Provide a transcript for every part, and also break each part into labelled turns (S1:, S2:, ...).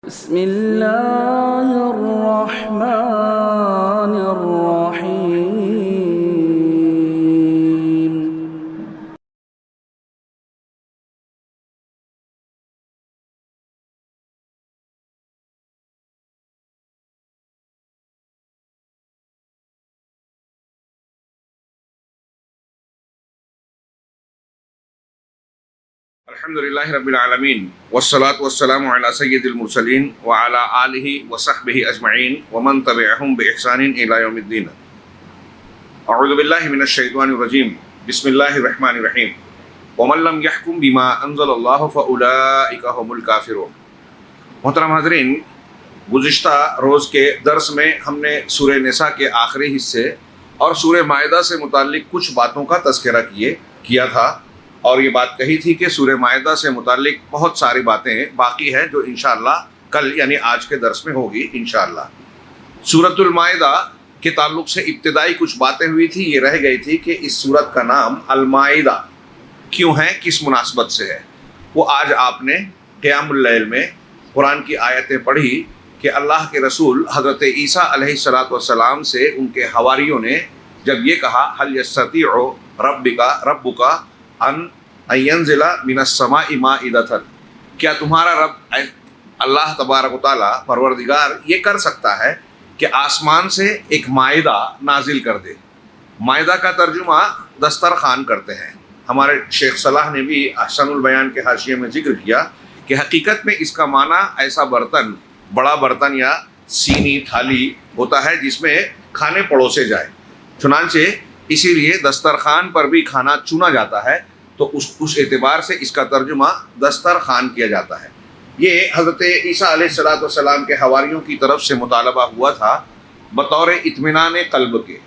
S1: بسم اللہ الرحمن الرحیم
S2: الحمدللہ رب العالمین والصلاة والسلام علی سید المرسلین وعلی آلہ وصحبہ اجمعین ومن تبعہم بإحسان الی یوم الدین. اعوذ باللہ من الشیطان الرجیم. بسم اللہ الرحمن الرحیم. ومن لم یحکم بما انزل اللہ فاولئک هم الکافرون. محترم حاضرین، گزشتہ روز کے درس میں ہم نے سورہ نساء کے آخری حصے اور سورہ مائدہ سے متعلق کچھ باتوں کا تذکرہ کیا تھا، اور یہ بات کہی تھی کہ سورہ مائدہ سے متعلق بہت ساری باتیں باقی ہیں جو انشاءاللہ کل یعنی آج کے درس میں ہوگی انشاءاللہ. سورۃ المائدہ کے تعلق سے ابتدائی کچھ باتیں ہوئی تھی. یہ رہ گئی تھی کہ اس سورت کا نام المائدہ کیوں ہے، کس مناسبت سے ہے. وہ آج آپ نے قیام اللیل میں قرآن کی آیتیں پڑھی کہ اللہ کے رسول حضرت عیسیٰ علیہ السلام سے ان کے حواریوں نے جب یہ کہا هل یستطیع ربک ان ینزل من السماء مائدۃ، کیا تمہارا رب اللہ تبارک و تعالیٰ پروردگار یہ کر سکتا ہے کہ آسمان سے ایک مائدہ نازل کر دے. مائدہ کا ترجمہ دسترخوان کرتے ہیں. ہمارے شیخ صلاح نے بھی احسن البیان کے حاشیے میں ذکر کیا کہ حقیقت میں اس کا معنی ایسا برتن، بڑا برتن یا سینی تھالی ہوتا ہے جس میں کھانے پڑوسے جائے. چنانچہ اسی لیے دسترخوان پر بھی کھانا چنا جاتا ہے، تو اس اعتبار سے اس کا ترجمہ دسترخوان کیا جاتا ہے. یہ حضرت عیسیٰ علیہ السلام کے حواریوں کی طرف سے مطالبہ ہوا تھا بطور اطمینان قلب کے،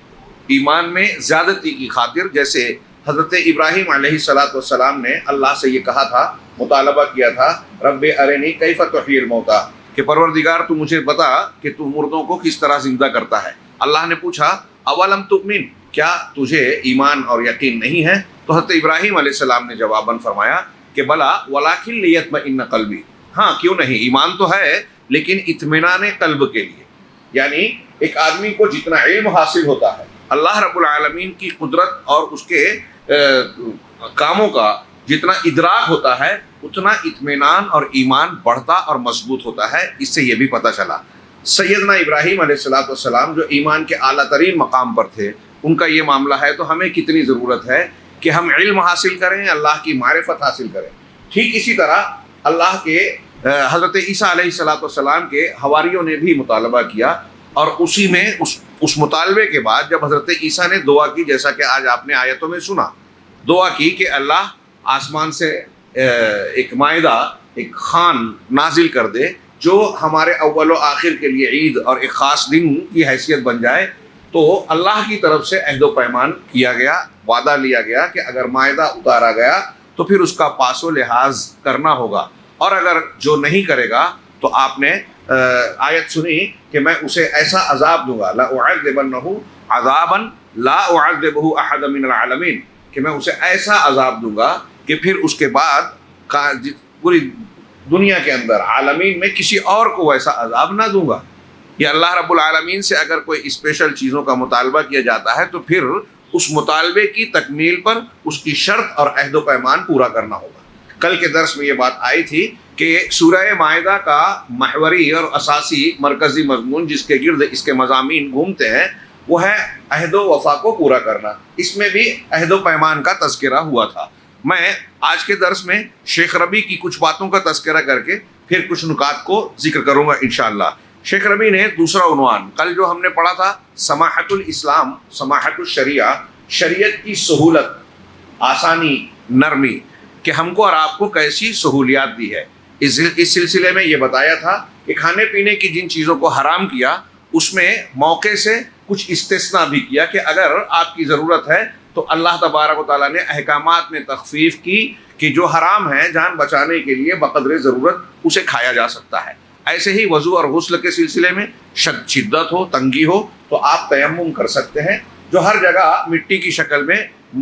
S2: ایمان میں زیادتی کی خاطر. جیسے حضرت ابراہیم علیہ السلام نے اللہ سے یہ کہا تھا، مطالبہ کیا تھا، رب ارنی کیف تحیی الموتیٰ، کہ پروردگار تو مجھے بتا کہ تو مردوں کو کس طرح زندہ کرتا ہے. اللہ نے پوچھا اولم تؤمن، کیا تجھے ایمان اور یقین نہیں ہے؟ تو حضرت ابراہیم علیہ السلام نے جواباً فرمایا کہ بلا ولکن لیطمئن قلبی، ہاں کیوں نہیں، ایمان تو ہے لیکن اطمینان قلب کے لیے. یعنی ایک آدمی کو جتنا علم حاصل ہوتا ہے اللہ رب العالمین کی قدرت اور اس کے کاموں کا جتنا ادراک ہوتا ہے اتنا اطمینان اور ایمان بڑھتا اور مضبوط ہوتا ہے. اس سے یہ بھی پتہ چلا سیدنا ابراہیم علیہ السلام جو ایمان کے اعلیٰ ترین مقام پر تھے، ان کا یہ معاملہ ہے تو ہمیں کتنی ضرورت ہے کہ ہم علم حاصل کریں، اللہ کی معرفت حاصل کریں. ٹھیک اسی طرح اللہ کے حضرت عیسیٰ علیہ السلام کے حواریوں نے بھی مطالبہ کیا، اور اسی میں اس مطالبے کے بعد جب حضرت عیسیٰ نے دعا کی، جیسا کہ آج آپ نے آیتوں میں سنا، دعا کی کہ اللہ آسمان سے ایک مائدہ، ایک خوان نازل کر دے جو ہمارے اول و آخر کے لیے عید اور ایک خاص دن کی حیثیت بن جائے. تو اللہ کی طرف سے عہد و پیمان کیا گیا، وعدہ لیا گیا کہ اگر مائدہ اتارا گیا تو پھر اس کا پاس و لحاظ کرنا ہوگا، اور اگر جو نہیں کرے گا تو آپ نے آیت سنی کہ میں اسے ایسا عذاب دوں گا، لأعذبنہ عذابا لا اعذبہ احد من العالمین، کہ میں اسے ایسا عذاب دوں گا کہ پھر اس کے بعد پوری دنیا کے اندر عالمین میں کسی اور کو ویسا عذاب نہ دوں گا. یہ اللہ رب العالمین سے اگر کوئی اسپیشل چیزوں کا مطالبہ کیا جاتا ہے تو پھر اس مطالبے کی تکمیل پر اس کی شرط اور عہد و پیمان پورا کرنا ہوگا. کل کے درس میں یہ بات آئی تھی کہ سورہ مائدہ کا محوری اور اساسی مرکزی مضمون جس کے گرد اس کے مضامین گھومتے ہیں وہ ہے عہد و وفا کو پورا کرنا. اس میں بھی عہد و پیمان کا تذکرہ ہوا تھا. میں آج کے درس میں شیخ ربیع کی کچھ باتوں کا تذکرہ کر کے پھر کچھ نکات کو ذکر کروں گا انشاءاللہ. شیخ ربیع نے دوسرا عنوان کل جو ہم نے پڑھا تھا سماحت الاسلام، سماحت الشریعہ، شریعت کی سہولت، آسانی، نرمی، کہ ہم کو اور آپ کو کیسی سہولیات دی ہے. اس سلسلے میں یہ بتایا تھا کہ کھانے پینے کی جن چیزوں کو حرام کیا اس میں موقع سے کچھ استثناء بھی کیا کہ اگر آپ کی ضرورت ہے تو اللہ تبارک و تعالیٰ نے احکامات میں تخفیف کی کہ جو حرام ہے جان بچانے کے لیے بقدر ضرورت اسے کھایا جا سکتا ہے. ایسے ہی وضو اور غسل کے سلسلے میں شدت ہو، تنگی ہو تو آپ تیمم کر سکتے ہیں، جو ہر جگہ مٹی کی شکل میں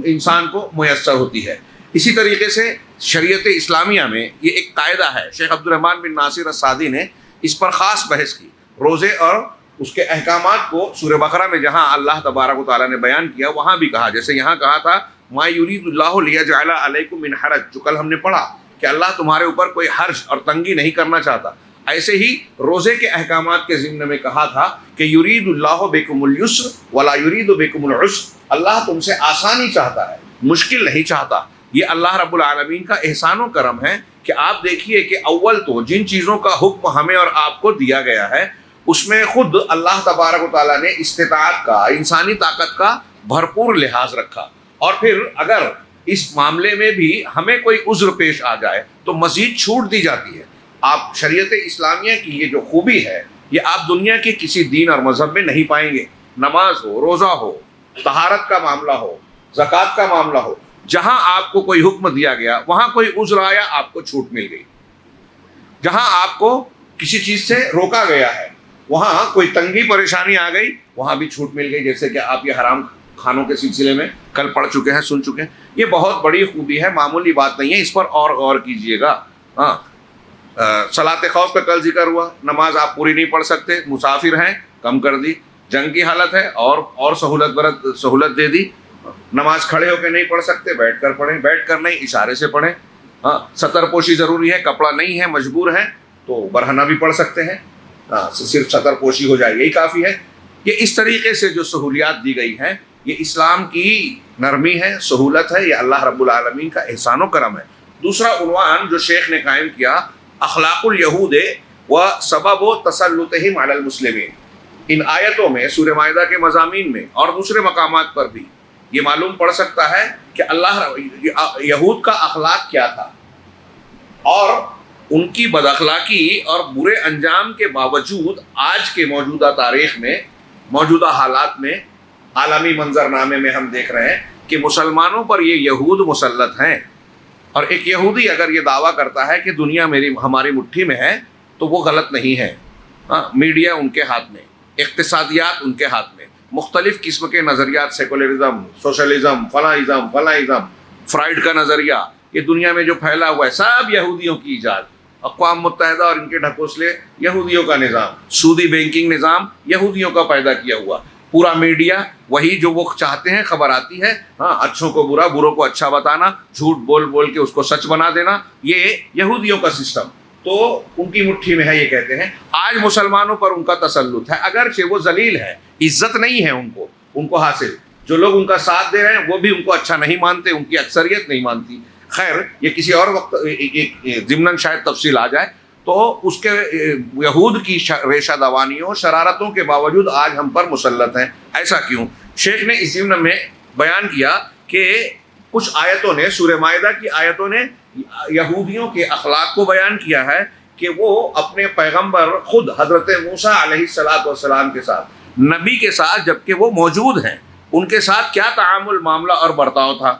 S2: انسان کو میسر ہوتی ہے. اسی طریقے سے شریعت اسلامیہ میں یہ ایک قاعدہ ہے، شیخ عبد الرحمن بن ناصر السعدی نے اس پر خاص بحث کی. روزے اور اس کے احکامات کو سورہ بقرہ میں جہاں اللہ تبارک و تعالیٰ نے بیان کیا وہاں بھی کہا. جیسے یہاں کہا تھا ما یرید اللہ لیجعل علیکم من حرج، جو کل ہم نے پڑھا کہ اللہ تمہارے اوپر کوئی حرج اور تنگی نہیں کرنا چاہتا. ایسے ہی روزے کے احکامات کے ضمن میں کہا تھا کہ یرید اللہ بکم الیسر ولا یرید بکم العسر، اللہ تم سے آسانی چاہتا ہے، مشکل نہیں چاہتا. یہ اللہ رب العالمین کا احسان و کرم ہے کہ آپ دیکھیے کہ اول تو جن چیزوں کا حکم ہمیں اور آپ کو دیا گیا ہے اس میں خود اللہ تبارک و تعالیٰ نے استطاعت کا، انسانی طاقت کا بھرپور لحاظ رکھا. اور پھر اگر اس معاملے میں بھی ہمیں کوئی عذر پیش آ جائے تو مزید چھوٹ دی جاتی ہے. آپ شریعت اسلامیہ کی یہ جو خوبی ہے یہ آپ دنیا کے کسی دین اور مذہب میں نہیں پائیں گے. نماز ہو، روزہ ہو، طہارت کا معاملہ ہو، زکوٰۃ کا معاملہ ہو، جہاں آپ کو کوئی حکم دیا گیا وہاں کوئی عذر آیا آپ کو چھوٹ مل گئی. جہاں آپ کو کسی چیز سے روکا گیا ہے وہاں کوئی تنگی پریشانی آ گئی وہاں بھی چھوٹ مل گئی. جیسے کہ آپ یہ حرام کھانوں کے سلسلے میں کل پڑھ چکے ہیں، سن چکے ہیں. یہ بہت بڑی خوبی ہے، معمولی بات نہیں ہے، اس پر اور غور کیجئے گا. ہاں، صلاۃ خوف کا کل ذکر ہوا. نماز آپ پوری نہیں پڑھ سکتے، مسافر ہیں، کم کر دی. جنگ کی حالت ہے اور سہولت دے دی. نماز کھڑے ہو کے نہیں پڑھ سکتے، بیٹھ کر پڑھیں. بیٹھ کر نہیں، اشارے سے پڑھیں. ہاں، ستر پوشی ضروری ہے، کپڑا نہیں ہے، مجبور ہیں تو برہنہ بھی پڑھ سکتے ہیں. ہاں، صرف ستر پوشی ہو جائے یہی کافی ہے. یہ اس طریقے سے جو سہولیات دی گئی ہیں یہ اسلام کی نرمی ہے، سہولت ہے، یہ اللہ رب العالمین کا احسان و کرم ہے. دوسرا عنوان جو شیخ نے قائم کیا، اخلاق الیہود و سبب تسلطہم علی المسلمین. ان آیتوں میں سورہ مائدہ کے مضامین میں اور دوسرے مقامات پر بھی یہ معلوم پڑ سکتا ہے کہ یہود کا اخلاق کیا تھا اور ان کی بد اخلاقی اور برے انجام کے باوجود آج کے موجودہ تاریخ میں، موجودہ حالات میں، عالمی منظرنامے میں ہم دیکھ رہے ہیں کہ مسلمانوں پر یہ یہود مسلط ہیں. اور ایک یہودی اگر یہ دعویٰ کرتا ہے کہ دنیا ہماری مٹھی میں ہے تو وہ غلط نہیں ہے. ہاں، میڈیا ان کے ہاتھ میں، اقتصادیات ان کے ہاتھ میں، مختلف قسم کے نظریات، سیکولرزم، سوشلزم، فلاں فرائڈ کا نظریہ، یہ دنیا میں جو پھیلا ہوا ہے سب یہودیوں کی ایجاد. اقوام متحدہ اور ان کے ڈھکوسلے یہودیوں کا نظام، سودی بینکنگ نظام یہودیوں کا پیدا کیا ہوا. پورا میڈیا وہی جو وہ چاہتے ہیں خبر آتی ہے. ہاں، اچھوں کو برا، بروں کو اچھا بتانا، جھوٹ بول کے اس کو سچ بنا دینا، یہ یہودیوں کا سسٹم تو ان کی مٹھی میں ہے. یہ کہتے ہیں آج مسلمانوں پر ان کا تسلط ہے، اگرچہ وہ ذلیل ہے، عزت نہیں ہے ان کو حاصل. جو لوگ ان کا ساتھ دے رہے ہیں وہ بھی ان کو اچھا نہیں مانتے، ان کی اکثریت نہیں مانتی. خیر، یہ کسی اور وقت ضمناً شاید تفصیل آ جائے. تو اس کے یہود کی ریشہ دوانیوں، شرارتوں کے باوجود آج ہم پر مسلط ہیں. ایسا کیوں؟ شیخ نے اس ضمن میں بیان کیا کہ کچھ آیتوں نے، سورہ مائدہ کی آیتوں نے یہودیوں کے اخلاق کو بیان کیا ہے کہ وہ اپنے پیغمبر خود حضرت موسیٰ علیہ السلام کے ساتھ، نبی کے ساتھ جبکہ وہ موجود ہیں، ان کے ساتھ کیا تعامل، معاملہ اور برتاؤ تھا.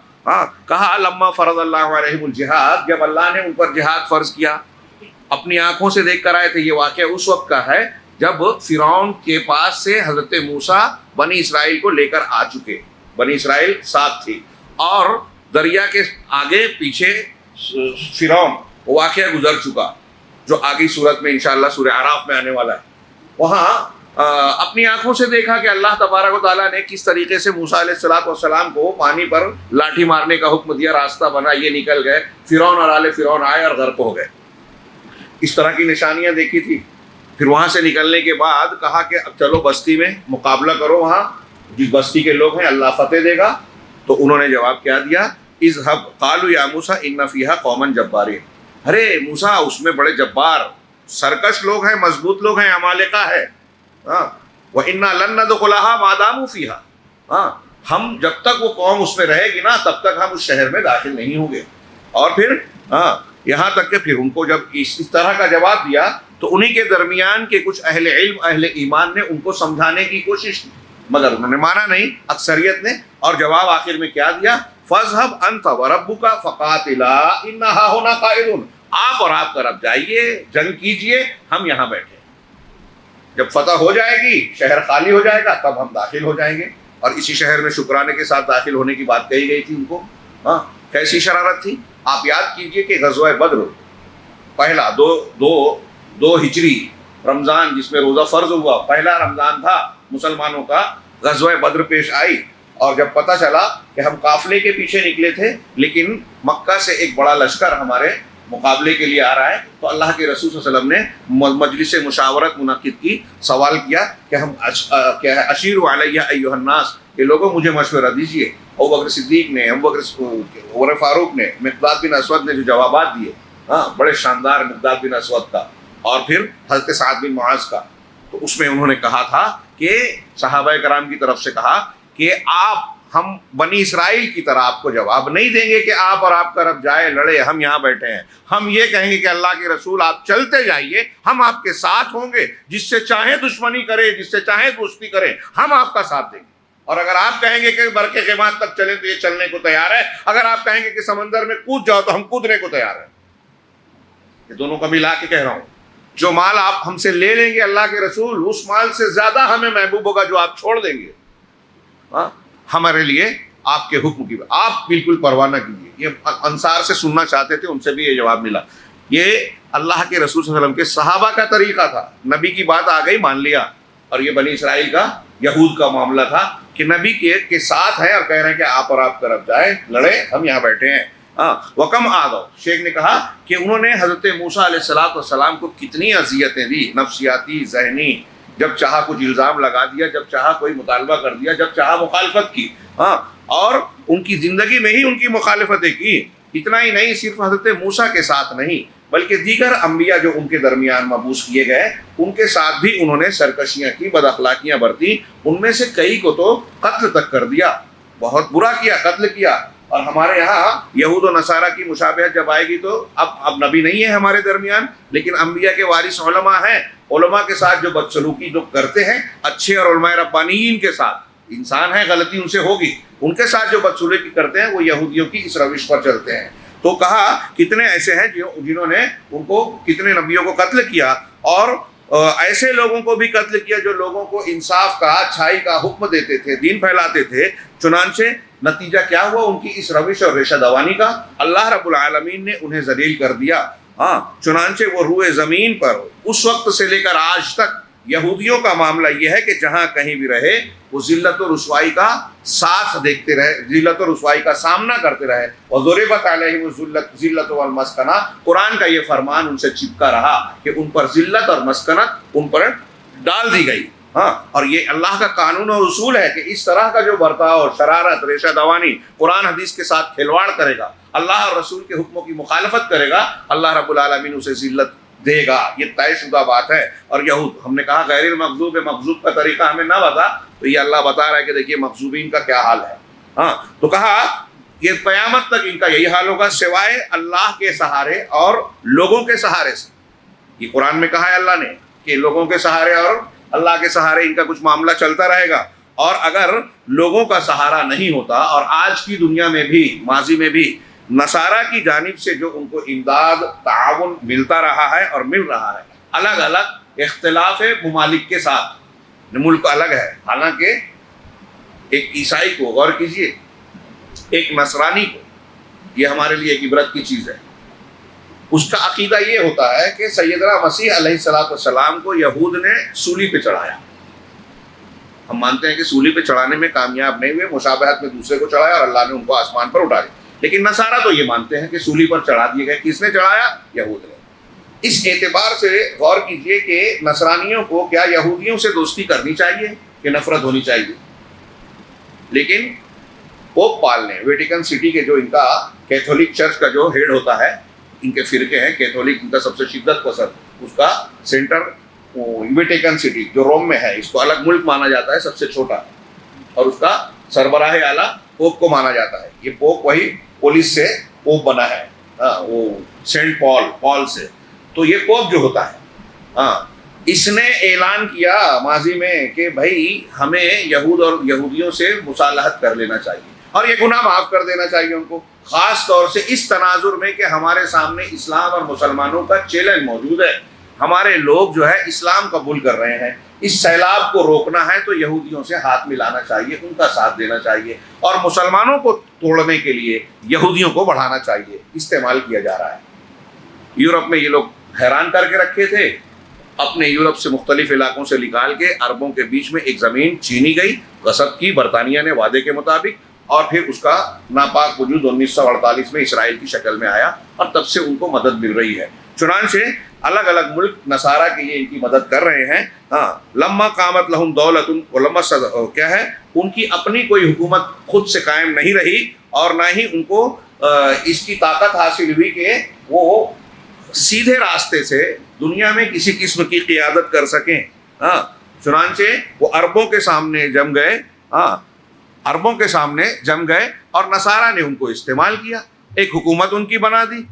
S2: کہا لما فرض اللہ علیہم الجہاد، جب اللہ نے ان پر جہاد فرض کیا. اپنی آنکھوں سے دیکھ کر آئے تھے. یہ واقعہ اس وقت کا ہے جب فرعون کے پاس سے حضرت موسیٰ بنی اسرائیل کو لے کر آ چکے. بنی اسرائیل ساتھ تھی اور دریا کے آگے پیچھے فرعون واقعہ گزر چکا جو آگی صورت میں انشاءاللہ سورہ اعراف میں آنے والا ہے. وہاں اپنی آنکھوں سے دیکھا کہ اللہ تبارک و تعالیٰ نے کس طریقے سے موسیٰ علیہ السلام کو پانی پر لاٹھی مارنے کا حکم دیا، راستہ بنا، یہ نکل گئے. فرعون اور آل فرعون آئے اور غرق ہو گئے. اس طرح کی نشانیاں دیکھی تھی. پھر وہاں سے نکلنے کے بعد کہا کہ اب چلو بستی میں مقابلہ کرو، وہاں جس بستی کے لوگ ہیں اللہ فتح دے گا. تو انہوں نے جواب کیا دیا، اذهب قالوا یا موسیٰ ان فیہا قوما جبارین. ارے موسیٰ، اس میں بڑے جبار سرکش لوگ ہیں، مضبوط لوگ ہیں، عمالقہ ہے. وَإِنَّا لَن نَدْخُلَهَا مَا دَامُوا فِيهَا. ہم جب تک وہ قوم اس میں رہے گی نا تب تک ہم اس شہر میں داخل نہیں ہوں گے. اور پھر یہاں تک کہ پھر ان کو جب اس طرح کا جواب دیا تو انہی کے درمیان کے کچھ اہل علم، اہل ایمان نے ان کو سمجھانے کی کوشش کی مگر انہوں نے مانا نہیں، اکثریت نے. اور جواب آخر میں کیا دیا، فَاذْهَبْ أَنْتَ وَرَبُّكَ فَقَاتِلَا إِنَّهَا هُنَا قَاعِدُونَ. آپ اور آپ کا رب جائیے، جنگ کیجئے، ہم یہاں بیٹھے. جب فتح ہو جائے گی، شہر خالی ہو جائے گا، تب ہم داخل ہو جائیں گے. اور اسی شہر میں شکرانے کے ساتھ داخل ہونے کی بات کہی گئی تھی ان کو. کیسی شرارت تھی آپ یاد کیجئے کہ غزوہ بدر پہلا دو ہجری رمضان جس میں روزہ فرض ہوا، پہلا رمضان تھا مسلمانوں کا، غزوہ بدر پیش آئی، اور جب پتہ چلا کہ ہم قافلے کے پیچھے نکلے تھے لیکن مکہ سے ایک بڑا لشکر ہمارے مقابلے کے لیے آ رہا ہے، تو اللہ کے رسول صلی اللہ علیہ وسلم نے مجلس مشاورت منعقد کی، سوال کیا کہ ہم اشیر علیہ ایھا الناس، کہ لوگوں مجھے مشورہ دیجیے۔ ابوبکر صدیق نے، عمر فاروق نے، مقداد بن اسود نے جو جوابات دیے، بڑے شاندار، مقداد بن اسود کا اور پھر حضرت سعد بن معاذ کا، تو اس میں انہوں نے کہا تھا کہ صحابہ کرام کی طرف سے کہا کہ ہم بنی اسرائیل کی طرح آپ کو جواب نہیں دیں گے کہ آپ اور آپ کا رب جائے لڑے، ہم یہاں بیٹھے ہیں۔ ہم یہ کہیں گے کہ اللہ کے رسول آپ چلتے جائیے، ہم آپ کے ساتھ ہوں گے، جس سے چاہیں دشمنی کرے، جس سے چاہیں دوستی کرے، ہم آپ کا ساتھ دیں گے۔ اور اگر آپ کہیں گے کہ برقِ غیمات تک چلیں تو یہ چلنے کو تیار ہے، اگر آپ کہیں گے کہ سمندر میں کود جاؤ تو ہم کودنے کو تیار ہیں۔ یہ دونوں کا ملا کے کہہ رہا ہوں، جو مال آپ ہم سے لے لیں گے اللہ کے رسول، اس مال سے زیادہ ہمیں محبوب ہوگا جو آپ چھوڑ دیں گے۔ ہمارے لیے آپ کے حکم کی آپ بالکل پرواہ نہ کیجیے۔ یہ انصار سے سننا چاہتے تھے، ان سے بھی یہ جواب ملا۔ یہ اللہ کے رسول صلی اللہ علیہ وسلم کے صحابہ کا طریقہ تھا، نبی کی بات آ گئی مان لیا، اور یہ بنی اسرائیل کا، یہود کا معاملہ تھا کہ نبی کے ساتھ ہیں اور کہہ رہے ہیں کہ آپ اور آپ طرف جائیں لڑے، ہم یہاں بیٹھے ہیں۔ وکم آدو، شیخ نے کہا کہ انہوں نے حضرت موسیٰ علیہ السلام کو کتنی اذیتیں دی، نفسیاتی، ذہنی، جب چاہا کچھ الزام لگا دیا، جب چاہا کوئی مطالبہ کر دیا، جب چاہا مخالفت کی، اور ان کی زندگی میں ہی ان کی مخالفتیں کی۔ اتنا ہی نہیں، صرف حضرت موسیٰ کے ساتھ نہیں بلکہ دیگر انبیاء جو ان کے درمیان مبعوث کیے گئے، ان کے ساتھ بھی انہوں نے سرکشیاں کی، بد اخلاقیاں برتی، ان میں سے کئی کو تو قتل تک کر دیا، بہت برا کیا، قتل کیا۔ اور ہمارے یہاں یہود و نصارہ کی مشابہت جب آئے گی تو اب نبی نہیں ہے ہمارے درمیان، لیکن انبیاء کے وارث علماء ہیں، علماء کے ساتھ جو بدسلوکی جو کرتے ہیں اچھے، اور علماء ربانیین کے ساتھ، انسان ہے غلطی ان سے ہوگی، ان کے ساتھ جو بدسلوکی کرتے ہیں وہ یہودیوں کی اس روش پر چلتے ہیں۔ تو کہا کتنے ایسے ہیں جنہوں نے ان کو، کتنے نبیوں کو قتل کیا، اور ایسے لوگوں کو بھی قتل کیا جو لوگوں کو انصاف کا، اچھائی کا حکم دیتے تھے، دین پھیلاتے تھے۔ چنانچہ نتیجہ کیا ہوا ان کی اس روش اور ریشہ دوانی کا؟ اللہ رب العالمین نے انہیں ذلیل کر دیا۔ چنانچہ وہ روئے زمین پر اس وقت سے لے کر آج تک یہودیوں کا معاملہ یہ ہے کہ جہاں کہیں بھی رہے وہ ذلت و رسوائی کا ساتھ دیکھتے رہے، ذلت و رسوائی کا سامنا کرتے رہے۔ وَضُرِبَتْ عَلَيْهِمُ الذِّلَّةُ وَالْمَسْكَنَةُ، قرآن کا یہ فرمان ان سے چپکا رہا کہ ان پر ذلت اور مسکنت ان پر ڈال دی گئی۔ اور یہ اللہ کا قانون اور اصول ہے کہ اس طرح کا جو برتاؤ، شرارت، ریشہ دوانی، قرآن حدیث کے ساتھ کھلواڑ کرے گا، اللہ اور رسول کے حکموں کی مخالفت کرے گا، اللہ رب العالمین اسے ذلت دے گا۔ یہ طے شدہ بات ہے۔ اور یہود، ہم نے کہا غیر المغضوب، مغضوب کا طریقہ ہمیں نہ بتا، تو یہ اللہ بتا رہا ہے کہ دیکھیے مغضوبین کا کیا حال ہے۔ تو کہا یہ قیامت تک ان کا یہی حال ہوگا، سوائے اللہ کے سہارے اور لوگوں کے سہارے سے۔ یہ قرآن میں کہا ہے اللہ نے کہ لوگوں کے سہارے اور اللہ کے سہارے ان کا کچھ معاملہ چلتا رہے گا۔ اور اگر لوگوں کا سہارا نہیں ہوتا، اور آج کی دنیا میں بھی، ماضی میں بھی نصارہ کی جانب سے جو ان کو امداد، تعاون ملتا رہا ہے اور مل رہا ہے، الگ الگ اختلاف ممالک کے ساتھ، ملک الگ ہے، حالانکہ ایک عیسائی کو غور کیجئے، ایک نصرانی کو، یہ ہمارے لیے ایک عبرت کی چیز ہے، اس کا عقیدہ یہ ہوتا ہے کہ سیدنا مسیح علیہ السلام کو یہود نے سولی پہ چڑھایا۔ ہم مانتے ہیں کہ سولی پہ چڑھانے میں کامیاب نہیں ہوئے، مشابہت میں دوسرے کو چڑھایا اور اللہ نے ان کو آسمان پر اٹھا لیا۔ لیکن نصارہ تو یہ مانتے ہیں کہ سولی پر چڑھا دیے گئے۔ کس نے چڑھایا؟ یہود نے۔ اس اعتبار سے غور کیجئے کہ نصرانیوں کو کیا یہودیوں سے دوستی کرنی چاہیے کہ نفرت ہونی چاہیے؟ لیکن پوپ پال نے، ویٹیکن سٹی کے جو ان کا کیتھولک چرچ کا جو ہیڈ ہوتا ہے، ان کے فرقے ہیں کیتھولک، ان کا سب سے شدت پسند، اس کا سینٹر ویٹیکن سٹی جو روم میں ہے، اس کو الگ ملک مانا جاتا ہے، سب سے چھوٹا، اور اس کا سربراہ اعلیٰ پوپ کو مانا جاتا ہے۔ یہ پوپ وہی پولیس سے پوپ بنا ہے، وہ سینٹ پال سے۔ تو یہ پوپ جو ہوتا ہے، اس نے اعلان کیا ماضی میں کہ بھائی ہمیں یہود اور یہودیوں سے مصالحت کر لینا چاہیے، اور یہ گناہ معاف کر دینا چاہیے ان کو، خاص طور سے اس تناظر میں کہ ہمارے سامنے اسلام اور مسلمانوں کا چیلنج موجود ہے۔ ہمارے لوگ جو ہے اسلام قبول کر رہے ہیں، اس سیلاب کو روکنا ہے تو یہودیوں سے ہاتھ ملانا چاہیے، ان کا ساتھ دینا چاہیے، اور مسلمانوں کو توڑنے کے لیے یہودیوں کو بڑھانا چاہیے۔ استعمال کیا جا رہا ہے۔ یورپ میں یہ لوگ حیران کر کے رکھے تھے اپنے یورپ سے مختلف علاقوں سے نکال کے عربوں کے بیچ میں ایک زمین چھینی گئی، غصب کی برطانیہ نے وعدے کے مطابق، اور پھر اس کا ناپاک وجود 1948 میں اسرائیل کی شکل میں آیا، اور تب سے ان کو مدد مل رہی ہے۔ چنانچہ الگ الگ ملک نصارہ کے یہ ان کی مدد کر رہے ہیں۔ ہاں، لما قامت لہم دولت، لما کیا ہے، ان کی اپنی کوئی حکومت خود سے قائم نہیں رہی، اور نہ ہی ان کو اس کی طاقت حاصل ہوئی کہ وہ سیدھے راستے سے دنیا میں کسی قسم کی قیادت کر سکیں۔ ہاں، چنانچہ وہ عربوں کے سامنے جم گئے، عربوں کے سامنے جم گئے، اور نصارہ نے ان کو استعمال کیا، ایک حکومت ان کی بنا دی،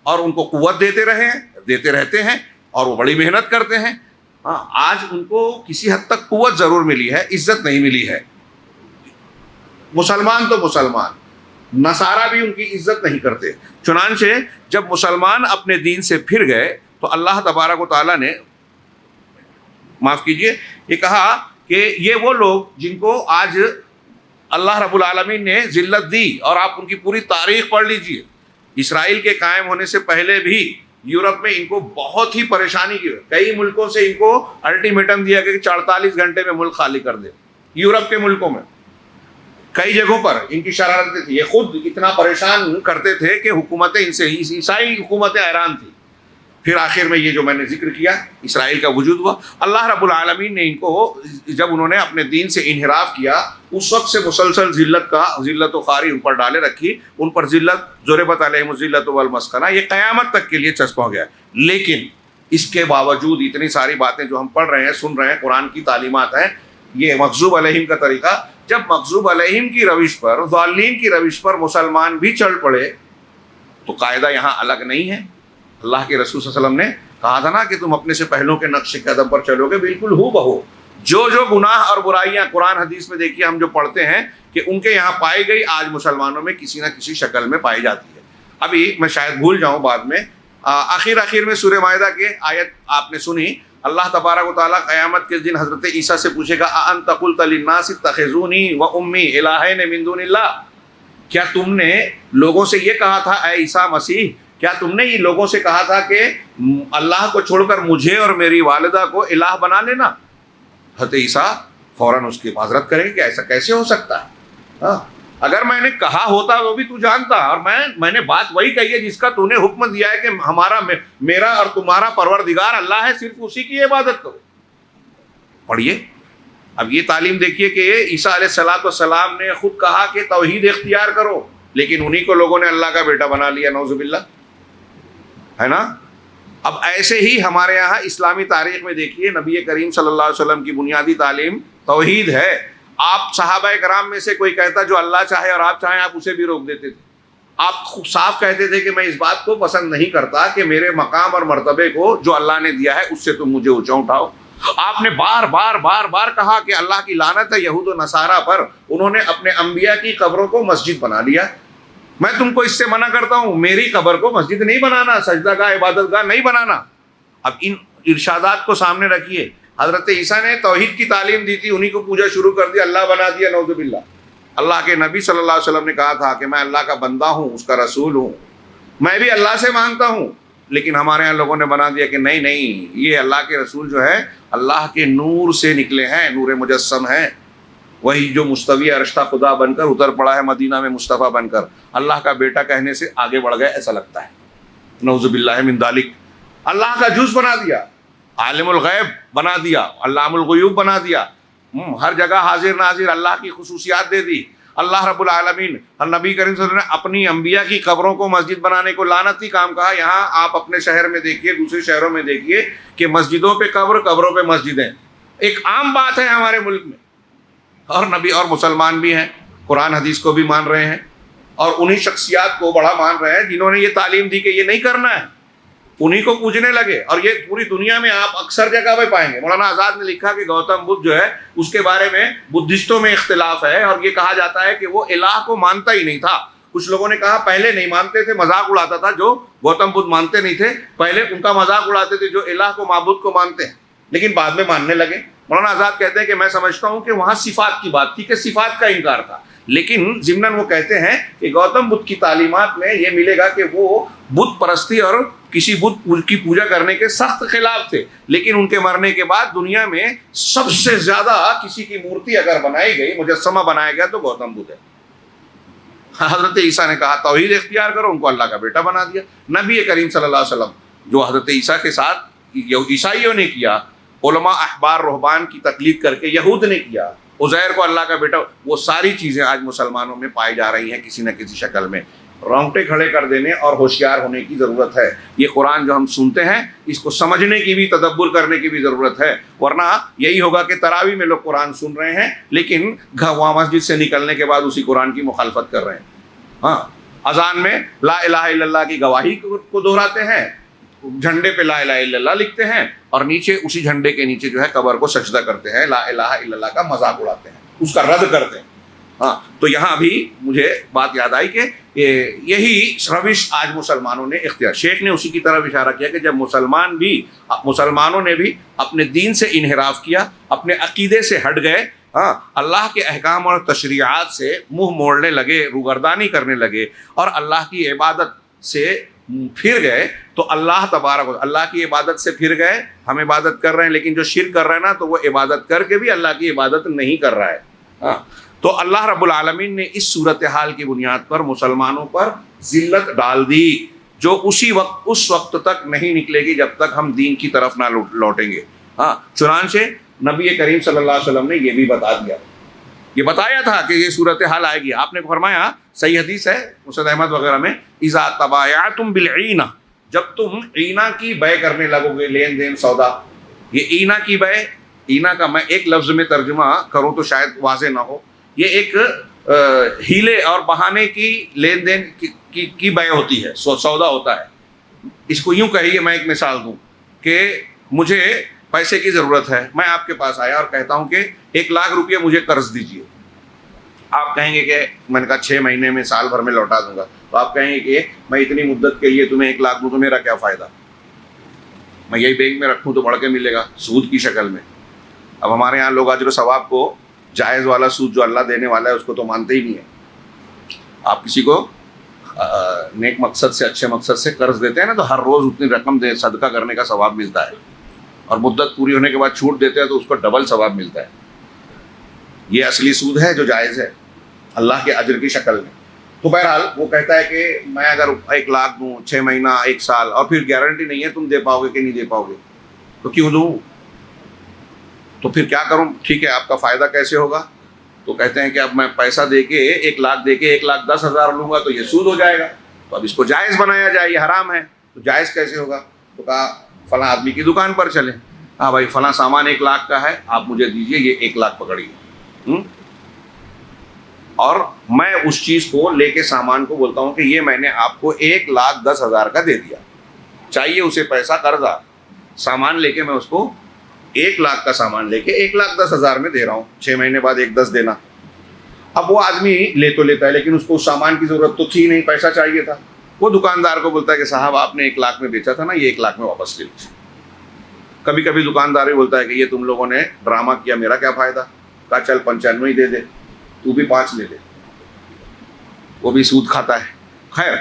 S2: اور ان کو قوت دیتے رہتے ہیں، اور وہ بڑی محنت کرتے ہیں۔ آج ان کو کسی حد تک قوت ضرور ملی ہے، عزت نہیں ملی ہے۔ مسلمان تو مسلمان، نصارہ بھی ان کی عزت نہیں کرتے۔ چنانچہ جب مسلمان اپنے دین سے پھر گئے تو اللہ تبارک و تعالیٰ نے معاف کیجئے یہ کہا کہ یہ وہ لوگ جن کو آج اللہ رب العالمین نے ذلت دی، اور آپ ان کی پوری تاریخ پڑھ لیجئے۔ اسرائیل کے قائم ہونے سے پہلے بھی یورپ میں ان کو بہت ہی پریشانی کی، کئی ملکوں سے ان کو الٹیمیٹم دیا گیا کہ 48 گھنٹے میں ملک خالی کر دے۔ یورپ کے ملکوں میں کئی جگہوں پر ان کی شرارتیں تھیں، یہ خود اتنا پریشان کرتے تھے کہ حکومتیں ان سے، عیسائی حکومتیں حیران تھیں۔ پھر آخر میں یہ جو میں نے ذکر کیا، اسرائیل کا وجود ہوا۔ اللہ رب العالمین نے ان کو جب انہوں نے اپنے دین سے انحراف کیا، اس وقت سے مسلسل ذلت و خواری ان پر ڈالے رکھی، ان پر ذلت، ضربت علیہم الذلۃ والمسکنہ، یہ قیامت تک کے لیے چسپاں ہو گیا۔ لیکن اس کے باوجود اتنی ساری باتیں جو ہم پڑھ رہے ہیں، سن رہے ہیں، قرآن کی تعلیمات ہیں، یہ مغضوب علیہم کا طریقہ، جب مغضوب علیہم کی روش پر، ضالین کی روش پر مسلمان بھی چل پڑے تو قاعدہ یہاں الگ نہیں ہے۔ اللہ کے رسول صلی اللہ علیہ وسلم نے کہا تھا نا کہ تم اپنے سے پہلوں کے نقش قدم پر چلو گے، بالکل ہو بہو جو گناہ اور برائیاں قرآن حدیث میں دیکھیے ہم جو پڑھتے ہیں کہ ان کے یہاں پائی گئی، آج مسلمانوں میں کسی نہ کسی شکل میں پائی جاتی ہے۔ ابھی میں شاید بھول جاؤں بعد میں، آخر میں سورہ مائدہ کے آیت آپ نے سنی، اللہ تبارک و تعالیٰ قیامت کے دن حضرت عیسیٰ سے پوچھے گا اَأَنْتَ قُلْتَ لِلنَّاسِ اتَّخِذُونِي وَأُمِّي إِلَٰهَيْنِ مِن دُونِ اللَّهِ، کیا تم نے لوگوں سے یہ کہا تھا اے عیسیٰ مسیح، کیا تم نے یہ لوگوں سے کہا تھا کہ اللہ کو چھوڑ کر مجھے اور میری والدہ کو الہ بنا لینا؟ حضرت عیسیٰ فوراً اس کی معذرت کریں کہ ایسا کیسے ہو سکتا ہے؟ اگر میں نے کہا ہوتا وہ بھی تو جانتا، اور میں نے بات وہی کہی ہے جس کا تو نے حکم دیا ہے کہ میرا اور تمہارا پروردگار اللہ ہے، صرف اسی کی عبادت کرو۔ پڑھیے اب یہ تعلیم دیکھیے کہ عیسیٰ علیہ السلام نے خود کہا کہ توحید اختیار کرو، لیکن انہی کو لوگوں نے اللہ کا بیٹا بنا لیا، نعوذ باللہ، ہے نا۔ اب ایسے ہی ہمارے یہاں اسلامی تاریخ میں دیکھیے، نبی کریم صلی اللہ علیہ وسلم کی بنیادی تعلیم توحید ہے۔ آپ صحابہ کرام میں سے کوئی کہتا جو اللہ چاہے اور آپ چاہیں، آپ اسے بھی روک دیتے تھے۔ آپ خوب صاف کہتے تھے کہ میں اس بات کو پسند نہیں کرتا کہ میرے مقام اور مرتبے کو جو اللہ نے دیا ہے اس سے تم مجھے اونچا اٹھاؤ۔ آپ نے بار بار کہا کہ اللہ کی لعنت ہے یہود و نصارہ پر، انہوں نے اپنے انبیاء کی قبروں کو مسجد بنا لیا۔ میں تم کو اس سے منع کرتا ہوں، میری قبر کو مسجد نہیں بنانا، سجدہ گاہ، عبادت گاہ نہیں بنانا۔ اب ان ارشادات کو سامنے رکھیے، حضرت عیسیٰ نے توحید کی تعلیم دی تھی، انہی کو پوجا شروع کر دیا، اللہ بنا دیا، نعوذ باللہ۔ اللہ کے نبی صلی اللہ علیہ وسلم نے کہا تھا کہ میں اللہ کا بندہ ہوں، اس کا رسول ہوں، میں بھی اللہ سے مانگتا ہوں، لیکن ہمارے یہاں لوگوں نے بنا دیا کہ نہیں، یہ اللہ کے رسول جو ہے اللہ کے نور سے نکلے ہیں، نور مجسم ہیں، وہی جو مستوی عرشتہ خدا بن کر اتر پڑا ہے مدینہ میں مصطفیٰ بن کر، اللہ کا بیٹا کہنے سے آگے بڑھ گئے ایسا لگتا ہے، نعوذ باللہ من ذالک۔ اللہ کا جز بنا دیا، عالم الغیب بنا دیا، علام الغیوب بنا دیا، ہر جگہ حاضر ناظر، اللہ کی خصوصیات دے دی۔ اللہ رب العالمین اور نبی کریم صلی اللہ علیہ وسلم نے اپنی انبیاء کی قبروں کو مسجد بنانے کو لعنتی کام کہا۔ یہاں آپ اپنے شہر میں دیکھیے، دوسرے شہروں میں دیکھیے کہ مسجدوں پہ قبر، قبروں پہ مسجدیں، ایک عام بات ہے ہمارے ملک میں، اور نبی اور مسلمان بھی ہیں، قرآن حدیث کو بھی مان رہے ہیں، اور انہی شخصیات کو بڑا مان رہے ہیں جنہوں نے یہ تعلیم دی کہ یہ نہیں کرنا ہے، انہی کو پوجنے لگے۔ اور یہ پوری دنیا میں آپ اکثر جگہ پہ پائیں گے۔ مولانا آزاد نے لکھا کہ گوتم بدھ جو ہے اس کے بارے میں بدھسٹوں میں اختلاف ہے، اور یہ کہا جاتا ہے کہ وہ الہ کو مانتا ہی نہیں تھا۔ کچھ لوگوں نے کہا پہلے نہیں مانتے تھے، مذاق اڑاتا تھا، جو گوتم بدھ مانتے نہیں تھے پہلے ان کا مذاق اڑاتے تھے جو الہ کو، معبود کو مانتے ہیں، لیکن بعد میں ماننے لگے۔ مولانا آزاد کہتے ہیں کہ میں سمجھتا ہوں کہ وہاں صفات کی بات تھی، کہ صفات کا انکار تھا، لیکن ضمناً وہ کہتے ہیں کہ گوتم بدھ کی تعلیمات میں یہ ملے گا کہ وہ بت پرستی اور کسی بت کی پوجا کرنے کے سخت خلاف تھے، لیکن ان کے مرنے کے بعد دنیا میں سب سے زیادہ کسی کی مورتی اگر بنائی گئی، مجسمہ بنایا گیا، تو گوتم بدھ ہے۔ حضرت عیسیٰ نے کہا توحید اختیار کرو، ان کو اللہ کا بیٹا بنا دیا۔ نبی کریم صلی اللہ علیہ وسلم جو حضرت عیسیٰ کے ساتھ عیسائیوں نے کیا، علماء احبار رہبان کی تقلید کر کے یہود نے کیا، عزیر کو اللہ کا بیٹا، وہ ساری چیزیں آج مسلمانوں میں پائی جا رہی ہیں کسی نہ کسی شکل میں۔ رونگٹے کھڑے کر دینے اور ہوشیار ہونے کی ضرورت ہے۔ یہ قرآن جو ہم سنتے ہیں اس کو سمجھنے کی بھی، تدبر کرنے کی بھی ضرورت ہے، ورنہ یہی ہوگا کہ تراویح میں لوگ قرآن سن رہے ہیں لیکن وہاں مسجد سے نکلنے کے بعد اسی قرآن کی مخالفت کر رہے ہیں۔ ہاں، اذان میں لا الہ الا اللہ کی گواہی کو دہراتے ہیں، جھنڈے پہ لا الہ الا اللہ لکھتے ہیں، اور نیچے اسی جھنڈے کے نیچے جو ہے قبر کو سجدہ کرتے ہیں، لا الہ الا اللہ کا مذاق اڑاتے ہیں، اس کا رد کرتے ہیں۔ ہاں، تو یہاں بھی مجھے بات یاد آئی کہ یہی روش آج مسلمانوں نے اختیار، شیخ نے اسی کی طرف اشارہ کیا کہ جب مسلمانوں نے بھی اپنے دین سے انحراف کیا، اپنے عقیدے سے ہٹ گئے، ہاں، اللہ کے احکام اور تشریعات سے منہ موڑنے لگے، روگردانی کرنے لگے، اور اللہ کی عبادت سے پھر گئے، تو اللہ تبارک اللہ کی عبادت سے پھر گئے۔ ہم عبادت کر رہے ہیں لیکن جو شرک کر رہا ہے نا، تو وہ عبادت کر کے بھی اللہ کی عبادت نہیں کر رہا ہے۔ ہاں، تو اللہ رب العالمین نے اس صورتحال کی بنیاد پر مسلمانوں پر ذلت ڈال دی، جو اس وقت تک نہیں نکلے گی جب تک ہم دین کی طرف نہ لوٹیں گے۔ ہاں، چنانچہ نبی کریم صلی اللہ علیہ وسلم نے یہ بھی بتا دیا، یہ بتایا تھا کہ یہ صورتحال آئے گی۔ آپ نے فرمایا، صحیح حدیث ہے مسند احمد وغیرہ میں، اذا تبایعتم بالعینہ، جب تم عینہ کی بے کرنے لگو گے، لین دین سودا۔ یہ عینہ کی بے، عینہ کا میں ایک لفظ میں ترجمہ کروں تو شاید واضح نہ ہو، یہ ایک ہیلے اور بہانے کی لین دین کی بے ہوتی ہے، سودا ہوتا ہے۔ اس کو یوں کہیے، میں ایک مثال دوں کہ مجھے پیسے کی ضرورت ہے، میں آپ کے پاس آیا اور کہتا ہوں کہ 1,00,000 روپیہ مجھے قرض دیجیے۔ آپ کہیں گے کہ میں نے کہا 6 مہینے میں، سال بھر میں لوٹا دوں گا، تو آپ کہیں گے کہ میں اتنی مدت کے لیے تمہیں 1,00,000 دوں تو میرا کیا فائدہ، میں یہی بینک میں رکھوں تو بڑھ کے ملے گا سود کی شکل میں۔ اب ہمارے یہاں لوگ اجر و ثواب کو جائز والا سود جو اللہ دینے والا ہے اس کو تو مانتے ہی نہیں ہے۔ آپ کسی کو نیک مقصد سے، اچھے مقصد سے قرض دیتے ہیں نا، تو ہر روز اتنی رقم دے، صدقہ کرنے کا ثواب ملتا ہے، اور مدت پوری ہونے کے بعد چھوٹ دیتے ہیں تو اس کو ڈبل ثواب ملتا ہے۔ یہ اصلی سود ہے جو جائز ہے اللہ کے اجر کی شکل میں۔ تو بہرحال وہ کہتا ہے کہ میں اگر 1,00,000 دوں، 6 مہینہ، 1 سال، اور پھر گارنٹی نہیں ہے تم دے پاؤ گے کہ نہیں دے پاؤ گے، تو کیوں دوں؟ تو پھر کیا کروں؟ ٹھیک ہے، آپ کا فائدہ کیسے ہوگا؟ تو کہتے ہیں کہ اب میں پیسہ دے کے 1,00,000 دے کے 1,10,000 لوں گا تو یہ سود ہو جائے گا، تو اب اس کو جائز بنایا جائے، یہ حرام ہے، تو جائز کیسے ہوگا؟ تو کہا فلاں آدمی کی دکان پر چلیں، ہاں بھائی فلاں سامان 1,00,000 کا ہے، آپ مجھے دیجئے، یہ 1,00,000 پکڑیے، اور میں اس چیز کو لے کے سامان کو بولتا ہوں کہ یہ میں نے آپ کو 1,10,000 کا دے دیا، چاہیے اسے پیسہ قرضہ، سامان لے کے میں اس کو 1,00,000 کا سامان لے کے 1,10,000 میں دے رہا ہوں، 6 مہینے بعد 1,10 دینا۔ اب وہ آدمی لے تو لیتا ہے لیکن اس کو سامان کی ضرورت تو تھی نہیں، پیسہ چاہیے تھا۔ وہ دکاندار کو بولتا ہے کہ صاحب آپ نے 1,00,000 میں بیچا تھا نا، یہ 1,00,000 میں واپس لے لیجیے۔ کبھی کبھی دکاندار بھی بولتا ہے کہ یہ تم لوگوں نے ڈرامہ کیا، میرا کیا فائدہ، کہا چل 95 ہی دے دے، تو بھی 5 لے لے، وہ بھی سود کھاتا ہے۔ خیر،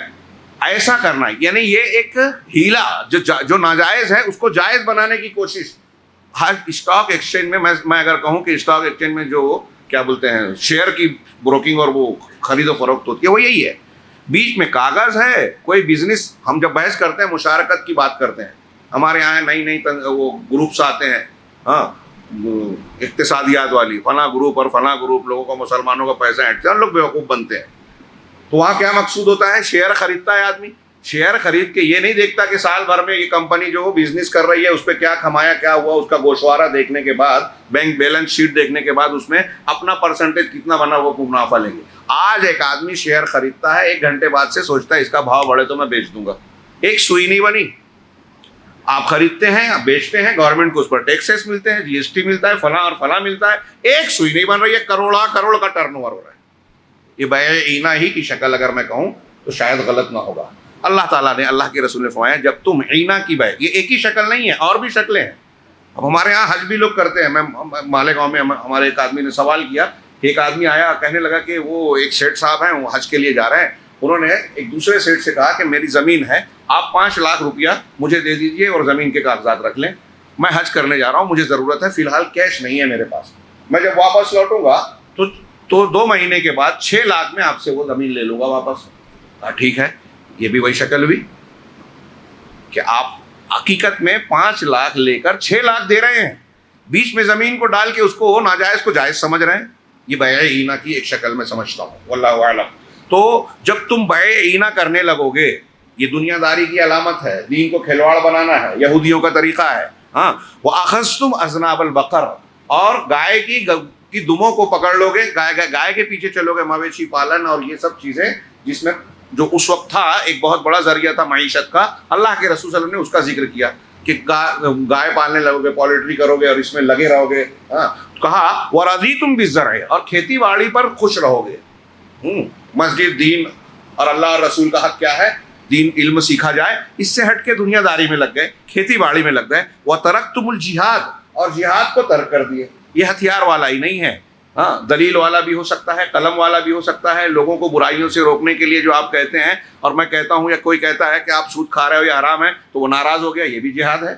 S2: ایسا کرنا یعنی یہ ایک ہیلا جو ناجائز ہے اس کو جائز بنانے کی کوشش۔ ہر اسٹاک ایکسچینج میں میں اگر کہوں کہ اسٹاک ایکسچینج میں جو کیا بولتے ہیں شیئر کی بروکنگ اور وہ خرید و فروخت ہوتی ہے، وہ یہی ہے، بیچ میں کاغذ ہے، کوئی بزنس۔ ہم جب بحث کرتے ہیں مشارکت کی بات کرتے ہیں، ہمارے یہاں نئی وہ گروپس آتے ہیں، ہاں، اقتصادیات والی، فلاں گروپ اور فلاں گروپ لوگوں کو، مسلمانوں کا پیسہ ہٹتے ہیں، لوگ بیوقوف بنتے ہیں۔ تو وہاں کیا مقصود ہوتا ہے؟ شیئر خریدتا ہے آدمی، شیئر خرید کے یہ نہیں دیکھتا کہ سال بھر میں یہ کمپنی جو بزنس کر رہی ہے اس پہ کیا کمایا، کیا ہوا، اس کا گوشوارہ دیکھنے کے بعد، بینک بیلنس شیٹ دیکھنے کے بعد اس میں اپنا پرسنٹیج کتنا بنا وہ منافع لیں گے۔ آج ایک آدمی شیئر خریدتا ہے، 1 گھنٹے بعد سے سوچتا ہے اس کا بھاؤ بڑھے تو میں بیچ دوں گا، ایک سوئی نہیں بنی۔ آپ خریدتے ہیں، آپ بیچتے ہیں، گورنمنٹ کو اس پر ٹیکسز ملتے ہیں، جی ایس ٹی ملتا ہے، فلاں اور فلاں ملتا ہے، ایک سوئی نہیں بن رہی ہے، کروڑ کا ٹرن اوور ہو رہا ہے۔ یہ بیع عینہ ہی کی شکل اگر میں کہوں تو شاید غلط نہ ہوگا۔ اللہ تعالیٰ نے، اللہ کے رسول نے فرمایا جب تم عینہ کی بیع، یہ ایک ہی شکل نہیں ہے، اور بھی شکلیں ہیں۔ اب ہمارے یہاں حج بھی لوگ کرتے ہیں۔ میں مالیگاؤں میں ہمارے ایک آدمی نے سوال کیا، ایک آدمی آیا کہنے لگا کہ وہ ایک شیخ صاحب ہیں، وہ حج کے لیے جا رہے ہیں، انہوں نے ایک دوسرے سیٹ سے کہا کہ میری زمین ہے, آپ 5 لاکھ روپیہ مجھے دے دیجئے اور زمین کے کاغذات رکھ لیں, میں حج کرنے جا رہا ہوں, مجھے ضرورت ہے, فی الحال کیش نہیں ہے میرے پاس, میں جب واپس لوٹوں گا تو 2 مہینے کے بعد 6 لاکھ میں آپ سے وہ زمین لے لوں گا واپس. ٹھیک ہے, یہ بھی وہی شکل ہوئی کہ آپ حقیقت میں 5 لاکھ لے کر 6 لاکھ دے رہے ہیں, بیچ میں زمین کو ڈال کے اس کو ناجائز کو جائز سمجھ رہے ہیں. یہ بیع عینہ کی ایک شکل میں سمجھتا ہوں, واللہ اعلم. تو جب تم بیع عینہ کرنے لگو گے, یہ دنیا داری کی علامت ہے, دین کو کھلواڑ بنانا ہے, یہودیوں کا طریقہ ہے. ہاں, وَأَخَذْتُمْ أَذْنَابَ الْبَقَرِ, اور گائے کی دموں کو پکڑ لو گے, گائے کے پیچھے چلو گے, مویشی پالن اور یہ سب چیزیں جس میں جو اس وقت تھا ایک بہت بڑا ذریعہ تھا معیشت کا. اللہ کے رسول صلی اللہ علیہ وسلم نے اس کا ذکر کیا کہ گائے پالنے لگو گے, پولیٹری کرو گے اور اس میں لگے رہو گے. کہا وَرَضِيتُمْ بِالزَّرْعِ, اور کھیتی باڑی پر خوش رہو گے. مسجد, دین اور اللہ اور رسول کا حق کیا ہے, دین علم سیکھا جائے, اس سے ہٹ کے دنیا داری میں لگ گئے, کھیتی باڑی میں لگ گئے. وَتَرَكْتُمُ الْجِهَادَ, اور جہاد کو ترک کر دیے. یہ ہتھیار والا ہی نہیں ہے, ہاں دلیل والا بھی ہو سکتا ہے, قلم والا بھی ہو سکتا ہے, لوگوں کو برائیوں سے روکنے کے لیے جو آپ کہتے ہیں, اور میں کہتا ہوں یا کوئی کہتا ہے کہ آپ سود کھا رہے ہو یہ حرام ہے تو وہ ناراض ہو گیا, یہ بھی جہاد ہے.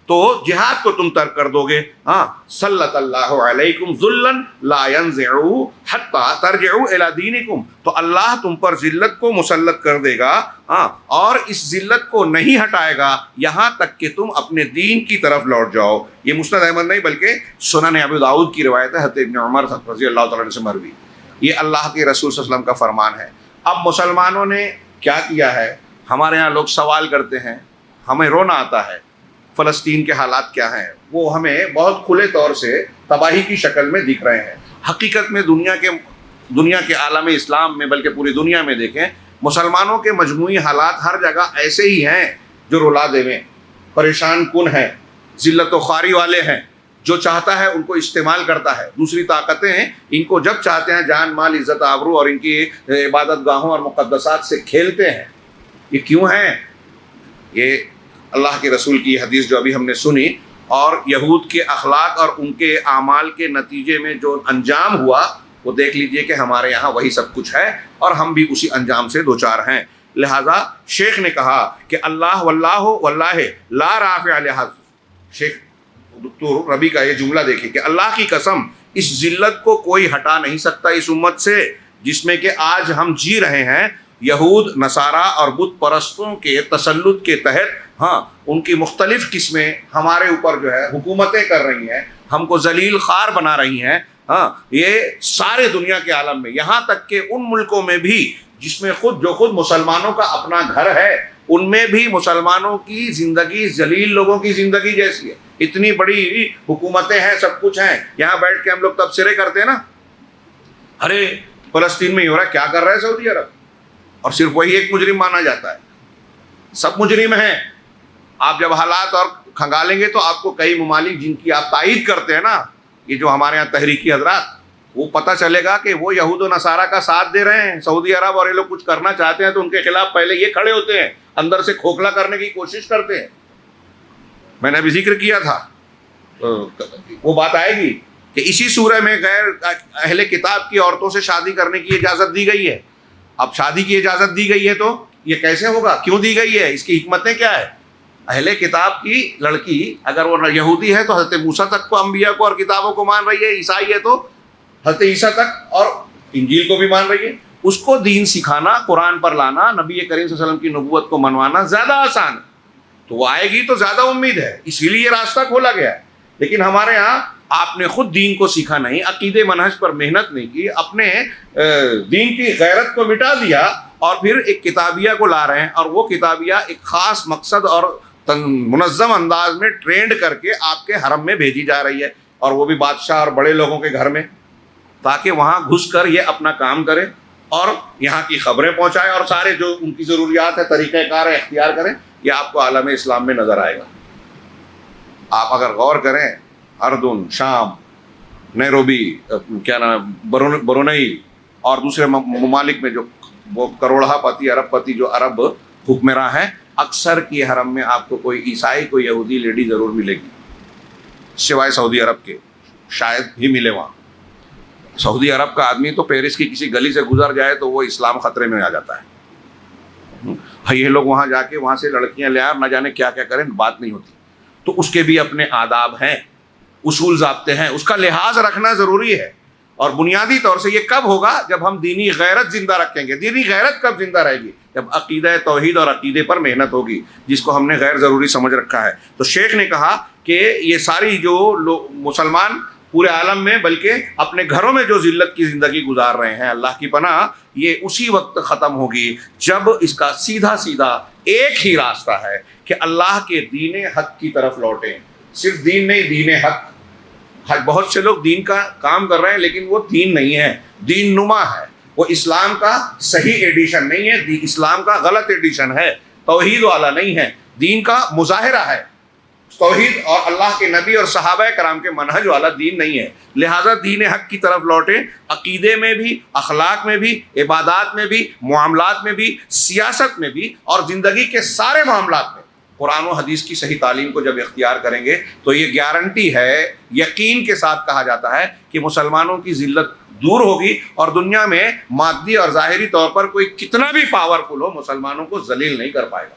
S2: تو جہاد کو تم ترک کر دو گے. ہاں, سلط اللہ علیکم ذلًا لا ينزعوا حتى ترجعوا الى دینکم, تو اللہ تم پر ذلت کو مسلط کر دے گا, ہاں, اور اس ذلت کو نہیں ہٹائے گا یہاں تک کہ تم اپنے دین کی طرف لوٹ جاؤ. یہ مسند احمد نہیں بلکہ سنن ابو داؤد کی روایت ہے, حضرت ابن عمر رضی اللہ تعالیٰ عنہ سے مروی. یہ اللہ کے رسول صلی اللہ علیہ وسلم کا فرمان ہے. اب مسلمانوں نے کیا کیا ہے, ہمارے ہاں لوگ سوال کرتے ہیں, ہمیں رونا آتا ہے, فلسطین کے حالات کیا ہیں, وہ ہمیں بہت کھلے طور سے تباہی کی شکل میں دکھ رہے ہیں. حقیقت میں دنیا کے عالم اسلام میں بلکہ پوری دنیا میں دیکھیں, مسلمانوں کے مجموعی حالات ہر جگہ ایسے ہی ہیں جو رلا دیویں, پریشان کن ہیں, ذلت و خواری والے ہیں. جو چاہتا ہے ان کو استعمال کرتا ہے, دوسری طاقتیں ان کو جب چاہتے ہیں جان مال عزت آبرو اور ان کی عبادت گاہوں اور مقدسات سے کھیلتے ہیں. یہ کیوں ہیں؟ یہ اللہ کے رسول کی حدیث جو ابھی ہم نے سنی, اور یہود کے اخلاق اور ان کے اعمال کے نتیجے میں جو انجام ہوا وہ دیکھ لیجئے کہ ہمارے یہاں وہی سب کچھ ہے اور ہم بھی اسی انجام سے دوچار ہیں. لہذا شیخ نے کہا کہ اللہ واللہ لا رافع لحظ, شیخ دکتور ربی کا یہ جملہ دیکھیں کہ اللہ کی قسم اس ذلت کو کوئی ہٹا نہیں سکتا اس امت سے جس میں کہ آج ہم جی رہے ہیں. یہود, نصارہ اور بت پرستوں کے تسلط کے تحت, ہاں, ان کی مختلف قسمیں ہمارے اوپر جو ہے حکومتیں کر رہی ہیں, ہم کو ذلیل خوار بنا رہی ہیں. ہاں, یہ سارے دنیا کے عالم میں, یہاں تک کہ ان ملکوں میں بھی جس میں خود مسلمانوں کا اپنا گھر ہے, ان میں بھی مسلمانوں کی زندگی ذلیل لوگوں کی زندگی جیسی ہے. اتنی بڑی حکومتیں ہیں, سب کچھ ہیں, یہاں بیٹھ کے ہم لوگ تبصرے کرتے ہیں نا, ارے فلسطین میں ہی ہو رہا ہے, کیا کر رہا ہے سعودی عرب, اور صرف وہی ایک مجرم مانا جاتا ہے. سب مجرم ہیں. آپ جب حالات اور کھنگالیں گے تو آپ کو کئی ممالک جن کی آپ تائید کرتے ہیں نا, یہ جو ہمارے یہاں تحریکی حضرات, وہ پتہ چلے گا کہ وہ یہود و نصارہ کا ساتھ دے رہے ہیں. سعودی عرب اور یہ لوگ کچھ کرنا چاہتے ہیں تو ان کے خلاف پہلے یہ کھڑے ہوتے ہیں, اندر سے کھوکھلا کرنے کی کوشش کرتے ہیں. میں نے ابھی ذکر کیا تھا, وہ بات آئے گی کہ اسی سورہ میں غیر اہل کتاب کی عورتوں سے شادی کرنے کی اجازت دی گئی ہے. اب شادی کی اجازت دی گئی ہے تو یہ کیسے ہوگا, کیوں دی گئی ہے, اس کی حکمتیں کیا ہے؟ اہل کتاب کی لڑکی اگر وہ یہودی ہے تو حضرت موسیٰ تک کو, انبیاء کو اور کتابوں کو مان رہی ہے, عیسائی ہے تو حضرت عیسیٰ تک اور انجیل کو بھی مان رہی ہے, اس کو دین سکھانا, قرآن پر لانا, نبی کریم صلی اللہ علیہ وسلم کی نبوت کو منوانا زیادہ آسان ہے. تو وہ آئے گی تو زیادہ امید ہے, اسی لیے یہ راستہ کھولا گیا ہے. لیکن ہمارے ہاں آپ نے خود دین کو سیکھا نہیں, عقیدے منہج پر محنت نہیں کی, اپنے دین کی غیرت کو مٹا دیا اور پھر ایک کتابیہ کو لا رہے ہیں, اور وہ کتابیہ ایک خاص مقصد اور منظم انداز میں ٹرینڈ کر کے آپ کے حرم میں بھیجی جا رہی ہے, اور وہ بھی بادشاہ اور بڑے لوگوں کے گھر میں, تاکہ وہاں گھس کر یہ اپنا کام کرے اور یہاں کی خبریں پہنچائے اور سارے جو ان کی ضروریات ہے طریقہ کار اختیار کریں. یہ آپ کو عالم اسلام میں نظر آئے گا. آپ اگر غور کریں, اردن, شام, نیروبی, کیا نام, برونئی اور دوسرے ممالک میں جو وہ کروڑہ پتی, ارب پتی جو عرب حکمراں ہیں, اکثر کی حرم میں آپ کو کوئی عیسائی, کوئی یہودی لیڈی ضرور ملے گی, سوائے سعودی عرب کے, شاید ہی ملے وہاں. سعودی عرب کا آدمی تو پیرس کی کسی گلی سے گزر جائے تو وہ اسلام خطرے میں آ جاتا ہے. یہ لوگ وہاں جا کے وہاں سے لڑکیاں لے آئے اور نہ جانے کیا کیا کریں، بات نہیں ہوتی. تو اس کے بھی اپنے آداب ہیں، اصول ضابطے ہیں، اس کا لحاظ رکھنا ضروری ہے. اور بنیادی طور سے یہ کب ہوگا؟ جب ہم دینی غیرت زندہ رکھیں گے. دینی غیرت کب زندہ رہے گی؟ جب عقیدہ توحید اور عقیدے پر محنت ہوگی، جس کو ہم نے غیر ضروری سمجھ رکھا ہے. تو شیخ نے کہا کہ یہ ساری جو مسلمان پورے عالم میں بلکہ اپنے گھروں میں جو ذلت کی زندگی گزار رہے ہیں، اللہ کی پناہ، یہ اسی وقت ختم ہوگی جب اس کا سیدھا سیدھا ایک ہی راستہ ہے کہ اللہ کے دین حق کی طرف لوٹیں. صرف دین نہیں، دین حق. بہت سے لوگ دین کا کام کر رہے ہیں لیکن وہ دین نہیں ہے، دین نما ہے. وہ اسلام کا صحیح ایڈیشن نہیں ہے، اسلام کا غلط ایڈیشن ہے، توحید والا نہیں ہے، دین کا مظاہرہ ہے. توحید اور اللہ کے نبی اور صحابہ کرام کے منہج والا دین نہیں ہے. لہٰذا دین حق کی طرف لوٹیں. عقیدے میں بھی، اخلاق میں بھی، عبادات میں بھی، معاملات میں بھی، سیاست میں بھی، اور زندگی کے سارے معاملات میں قرآن و حدیث کی صحیح تعلیم کو جب اختیار کریں گے تو یہ گارنٹی ہے، یقین کے ساتھ کہا جاتا ہے کہ مسلمانوں کی ذلت دور ہوگی اور دنیا میں مادی اور ظاہری طور پر کوئی کتنا بھی پاورفل ہو مسلمانوں کو ذلیل نہیں کر پائے گا.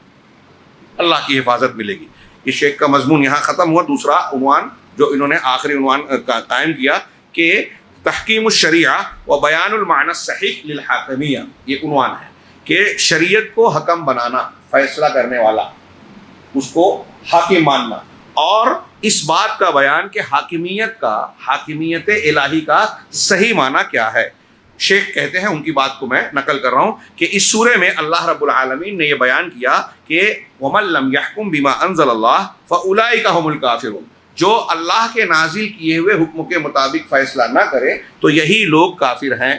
S2: اللہ کی حفاظت ملے گی. یہ شیخ کا مضمون یہاں ختم ہوا. دوسرا عنوان جو انہوں نے آخری عنوان قائم کیا کہ تحکیم الشریعہ و بیان المعنی الصحیح للحاکمیہ، یہ عنوان ہے کہ شریعت کو حکم بنانا، فیصلہ کرنے والا، اس کو حاکم ماننا، اور اس بات کا بیان کہ حاکمیت الہی کا صحیح معنی کیا ہے. شیخ کہتے ہیں، ان کی بات کو میں نقل کر رہا ہوں، کہ اس سورے میں اللہ رب العالمین نے یہ بیان کیا کہ وَمَن لَّمْ يَحْكُم بِمَا أَنزَلَ اللَّهُ فَأُولَٰئِكَ هُمُ الْكَافِرُونَ. جو اللہ کے نازل کیے ہوئے حکم کے مطابق فیصلہ نہ کرے تو یہی لوگ کافر ہیں.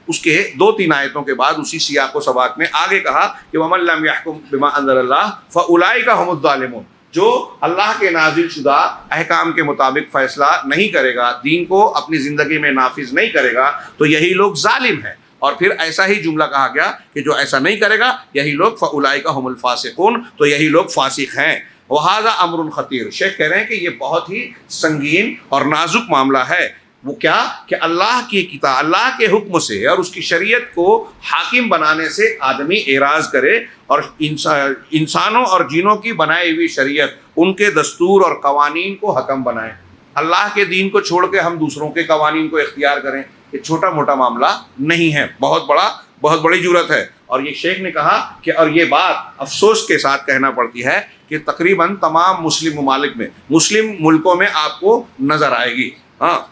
S2: اس کے 2-3 آیتوں کے بعد اسی سیاق و سباق میں آگے کہا کہ وَمَن لَّمْ يَحْكُم بِمَا أَنزَلَ اللَّهُ فَأُولَٰئِكَ هُمُ الظَّالِمُونَ. جو اللہ کے نازل شدہ احکام کے مطابق فیصلہ نہیں کرے گا، دین کو اپنی زندگی میں نافذ نہیں کرے گا، تو یہی لوگ ظالم ہیں. اور پھر ایسا ہی جملہ کہا گیا کہ جو ایسا نہیں کرے گا یہی لوگ فَأُولَٰئِكَ هُمُ الْفَاسِقُونَ، تو یہی لوگ فاسق ہیں. وَهَذَا أَمْرٌ خَطِيرٌ. شیخ کہہ رہے ہیں کہ یہ بہت ہی سنگین اور نازک معاملہ ہے. وہ کیا کہ اللہ کی کتاب، اللہ کے حکم سے اور اس کی شریعت کو حاکم بنانے سے آدمی اعراض کرے اور انسانوں اور جنوں کی بنائی ہوئی شریعت، ان کے دستور اور قوانین کو حکم بنائے. اللہ کے دین کو چھوڑ کے ہم دوسروں کے قوانین کو اختیار کریں، یہ چھوٹا موٹا معاملہ نہیں ہے، بہت بڑی جرت ہے. اور یہ شیخ نے کہا کہ اور یہ بات افسوس کے ساتھ کہنا پڑتی ہے کہ تقریباً تمام مسلم ممالک میں، مسلم ملکوں میں آپ کو نظر آئے گی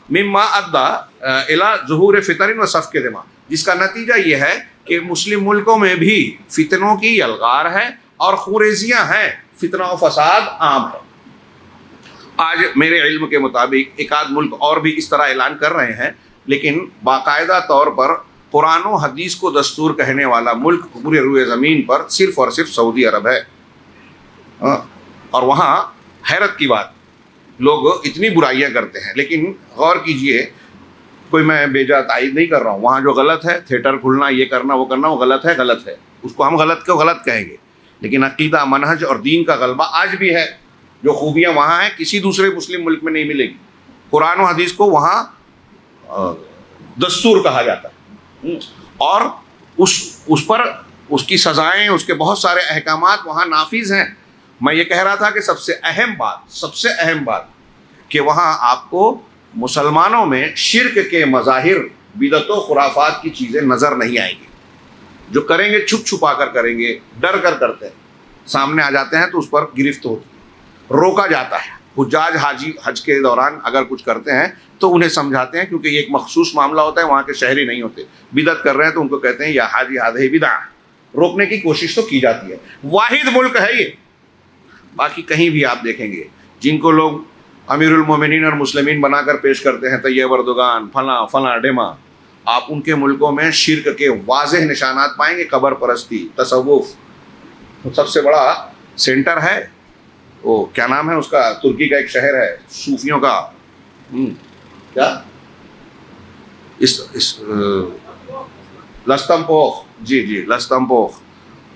S2: مما ادا الی ظہور فتن و سفک دماء، جس کا نتیجہ یہ ہے کہ مسلم ملکوں میں بھی فتنوں کی یلغار ہے اور خوریزیاں ہیں، فتنہ و فساد عام ہے. آج میرے علم کے مطابق ایک آدھ ملک اور بھی اس طرح اعلان کر رہے ہیں، لیکن باقاعدہ طور پر قرآن و حدیث کو دستور کہنے والا ملک پورے روئے زمین پر صرف اور صرف سعودی عرب ہے. اور وہاں حیرت کی بات، لوگ اتنی برائیاں کرتے ہیں، لیکن غور کیجئے، کوئی میں بیجا تائید نہیں کر رہا ہوں، وہاں جو غلط ہے، تھیٹر کھلنا، یہ کرنا وہ کرنا، وہ غلط ہے، اس کو ہم غلط کو غلط کہیں گے. لیکن عقیدہ، منہج اور دین کا غلبہ آج بھی ہے. جو خوبیاں وہاں ہیں کسی دوسرے مسلم ملک میں نہیں ملے گی. قرآن و حدیث کو وہاں دستور کہا جاتا ہے اور اس پر اس کی سزائیں، اس کے بہت سارے احکامات وہاں نافذ ہیں. میں یہ کہہ رہا تھا کہ سب سے اہم بات کہ وہاں آپ کو مسلمانوں میں شرک کے مظاہر، بدعت و خرافات کی چیزیں نظر نہیں آئیں گی. جو کریں گے چھپ چھپا کر کریں گے، ڈر کر کرتے ہیں، سامنے آ جاتے ہیں تو اس پر گرفت ہوتی ہے، روکا جاتا ہے. حجاج حج کے دوران اگر کچھ کرتے ہیں تو انہیں سمجھاتے ہیں، کیونکہ یہ ایک مخصوص معاملہ ہوتا ہے، وہاں کے شہری نہیں ہوتے. بدعت کر رہے ہیں تو ان کو کہتے ہیں یا حاجی ہذہ بدعہ، روکنے کی کوشش تو کی جاتی ہے. واحد ملک ہے یہ. باقی کہیں بھی آپ دیکھیں گے جن کو لوگ امیر المومنین اور مسلمین بنا کر پیش کرتے ہیں، طیب اردگان، فلاں ڈیما، آپ ان کے ملکوں میں شرک کے واضح نشانات پائیں گے. قبر پرستی، تصوف، سب سے بڑا سینٹر ہے وہ کیا نام ہے اس کا، ترکی کا ایک شہر ہے صوفیوں کا، کیا لستمپوخ، جی لستمپوخ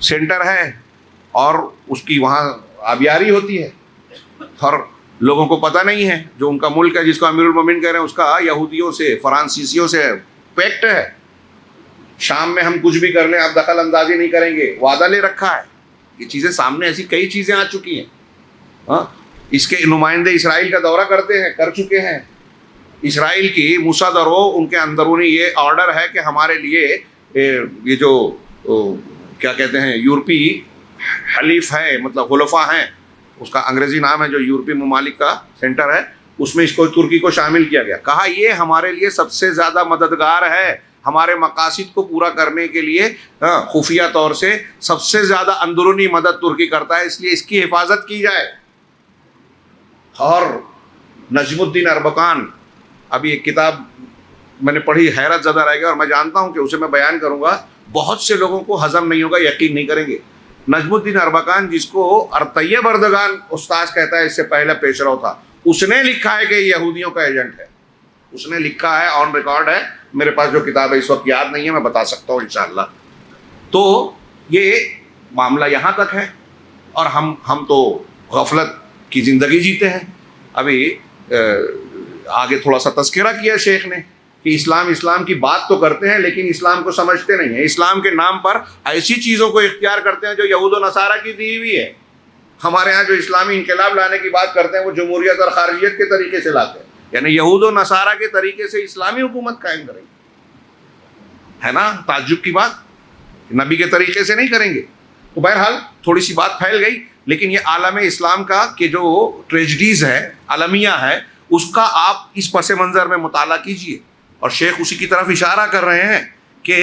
S2: سینٹر ہے. اور اس کی وہاں آبیاری ہوتی ہے اور لوگوں کو پتہ نہیں ہے. جو ان کا ملک ہے جس کو امیر المومنین کہہ رہے ہیں، اس کا یہودیوں سے، فرانسیسیوں سے پیکٹ ہے. شام میں ہم کچھ بھی کر لیں آپ دخل اندازی نہیں کریں گے، وعدہ لے رکھا ہے. یہ چیزیں سامنے ایسی کئی چیزیں آ چکی ہیں. ہاں اس کے نمائندے اسرائیل کا دورہ کر چکے ہیں. اسرائیل کی مصدر ان کے اندرونی یہ آرڈر ہے کہ ہمارے لیے یہ جو کیا کہتے ہیں یورپی حلیف ہے، مطلب حلفاء ہیں، اس کا انگریزی نام ہے جو یورپی ممالک کا سینٹر ہے، اس میں اس کو ترکی کو شامل کیا گیا. کہا یہ ہمارے لیے سب سے زیادہ مددگار ہے، ہمارے مقاصد کو پورا کرنے کے لیے خفیہ طور سے سب سے زیادہ اندرونی مدد ترکی کرتا ہے، اس لیے اس کی حفاظت کی جائے. اور نجم الدین اربکان، ابھی ایک کتاب میں نے پڑھی، حیرت زدہ رہ گیا، اور میں جانتا ہوں کہ اسے میں بیان کروں گا بہت سے لوگوں کو ہضم نہیں ہوگا، یقین نہیں کریں گے. نجم الدین اربکان، جس کو ارطیب اردگان استاذ کہتا ہے، اس سے پہلے پیشرو تھا، اس نے لکھا ہے کہ یہ یہودیوں کا ایجنٹ ہے. اس نے لکھا ہے، آن ریکارڈ ہے. میرے پاس جو کتاب ہے اس وقت یاد نہیں ہے، میں بتا سکتا ہوں انشاءاللہ. تو یہ معاملہ یہاں تک ہے، اور ہم تو غفلت کی زندگی جیتے ہیں. ابھی آگے تھوڑا سا تذکرہ کیا شیخ نے کہ اسلام کی بات تو کرتے ہیں لیکن اسلام کو سمجھتے نہیں ہیں. اسلام کے نام پر ایسی چیزوں کو اختیار کرتے ہیں جو یہود و نصارہ کی دی ہوئی ہے. ہمارے ہاں جو اسلامی انقلاب لانے کی بات کرتے ہیں وہ جمہوریت اور خارجیت کے طریقے سے لاتے ہیں، یعنی یہود و نصارہ کے طریقے سے اسلامی حکومت قائم کریں گے. ہے نا تعجب کی بات، نبی کے طریقے سے نہیں کریں گے. تو بہرحال تھوڑی سی بات پھیل گئی، لیکن یہ عالم اسلام کا کہ جو ٹریجڈیز ہے، عالمیہ ہے، اس کا آپ اس پس منظر میں مطالعہ کیجئے. اور شیخ اسی کی طرف اشارہ کر رہے ہیں کہ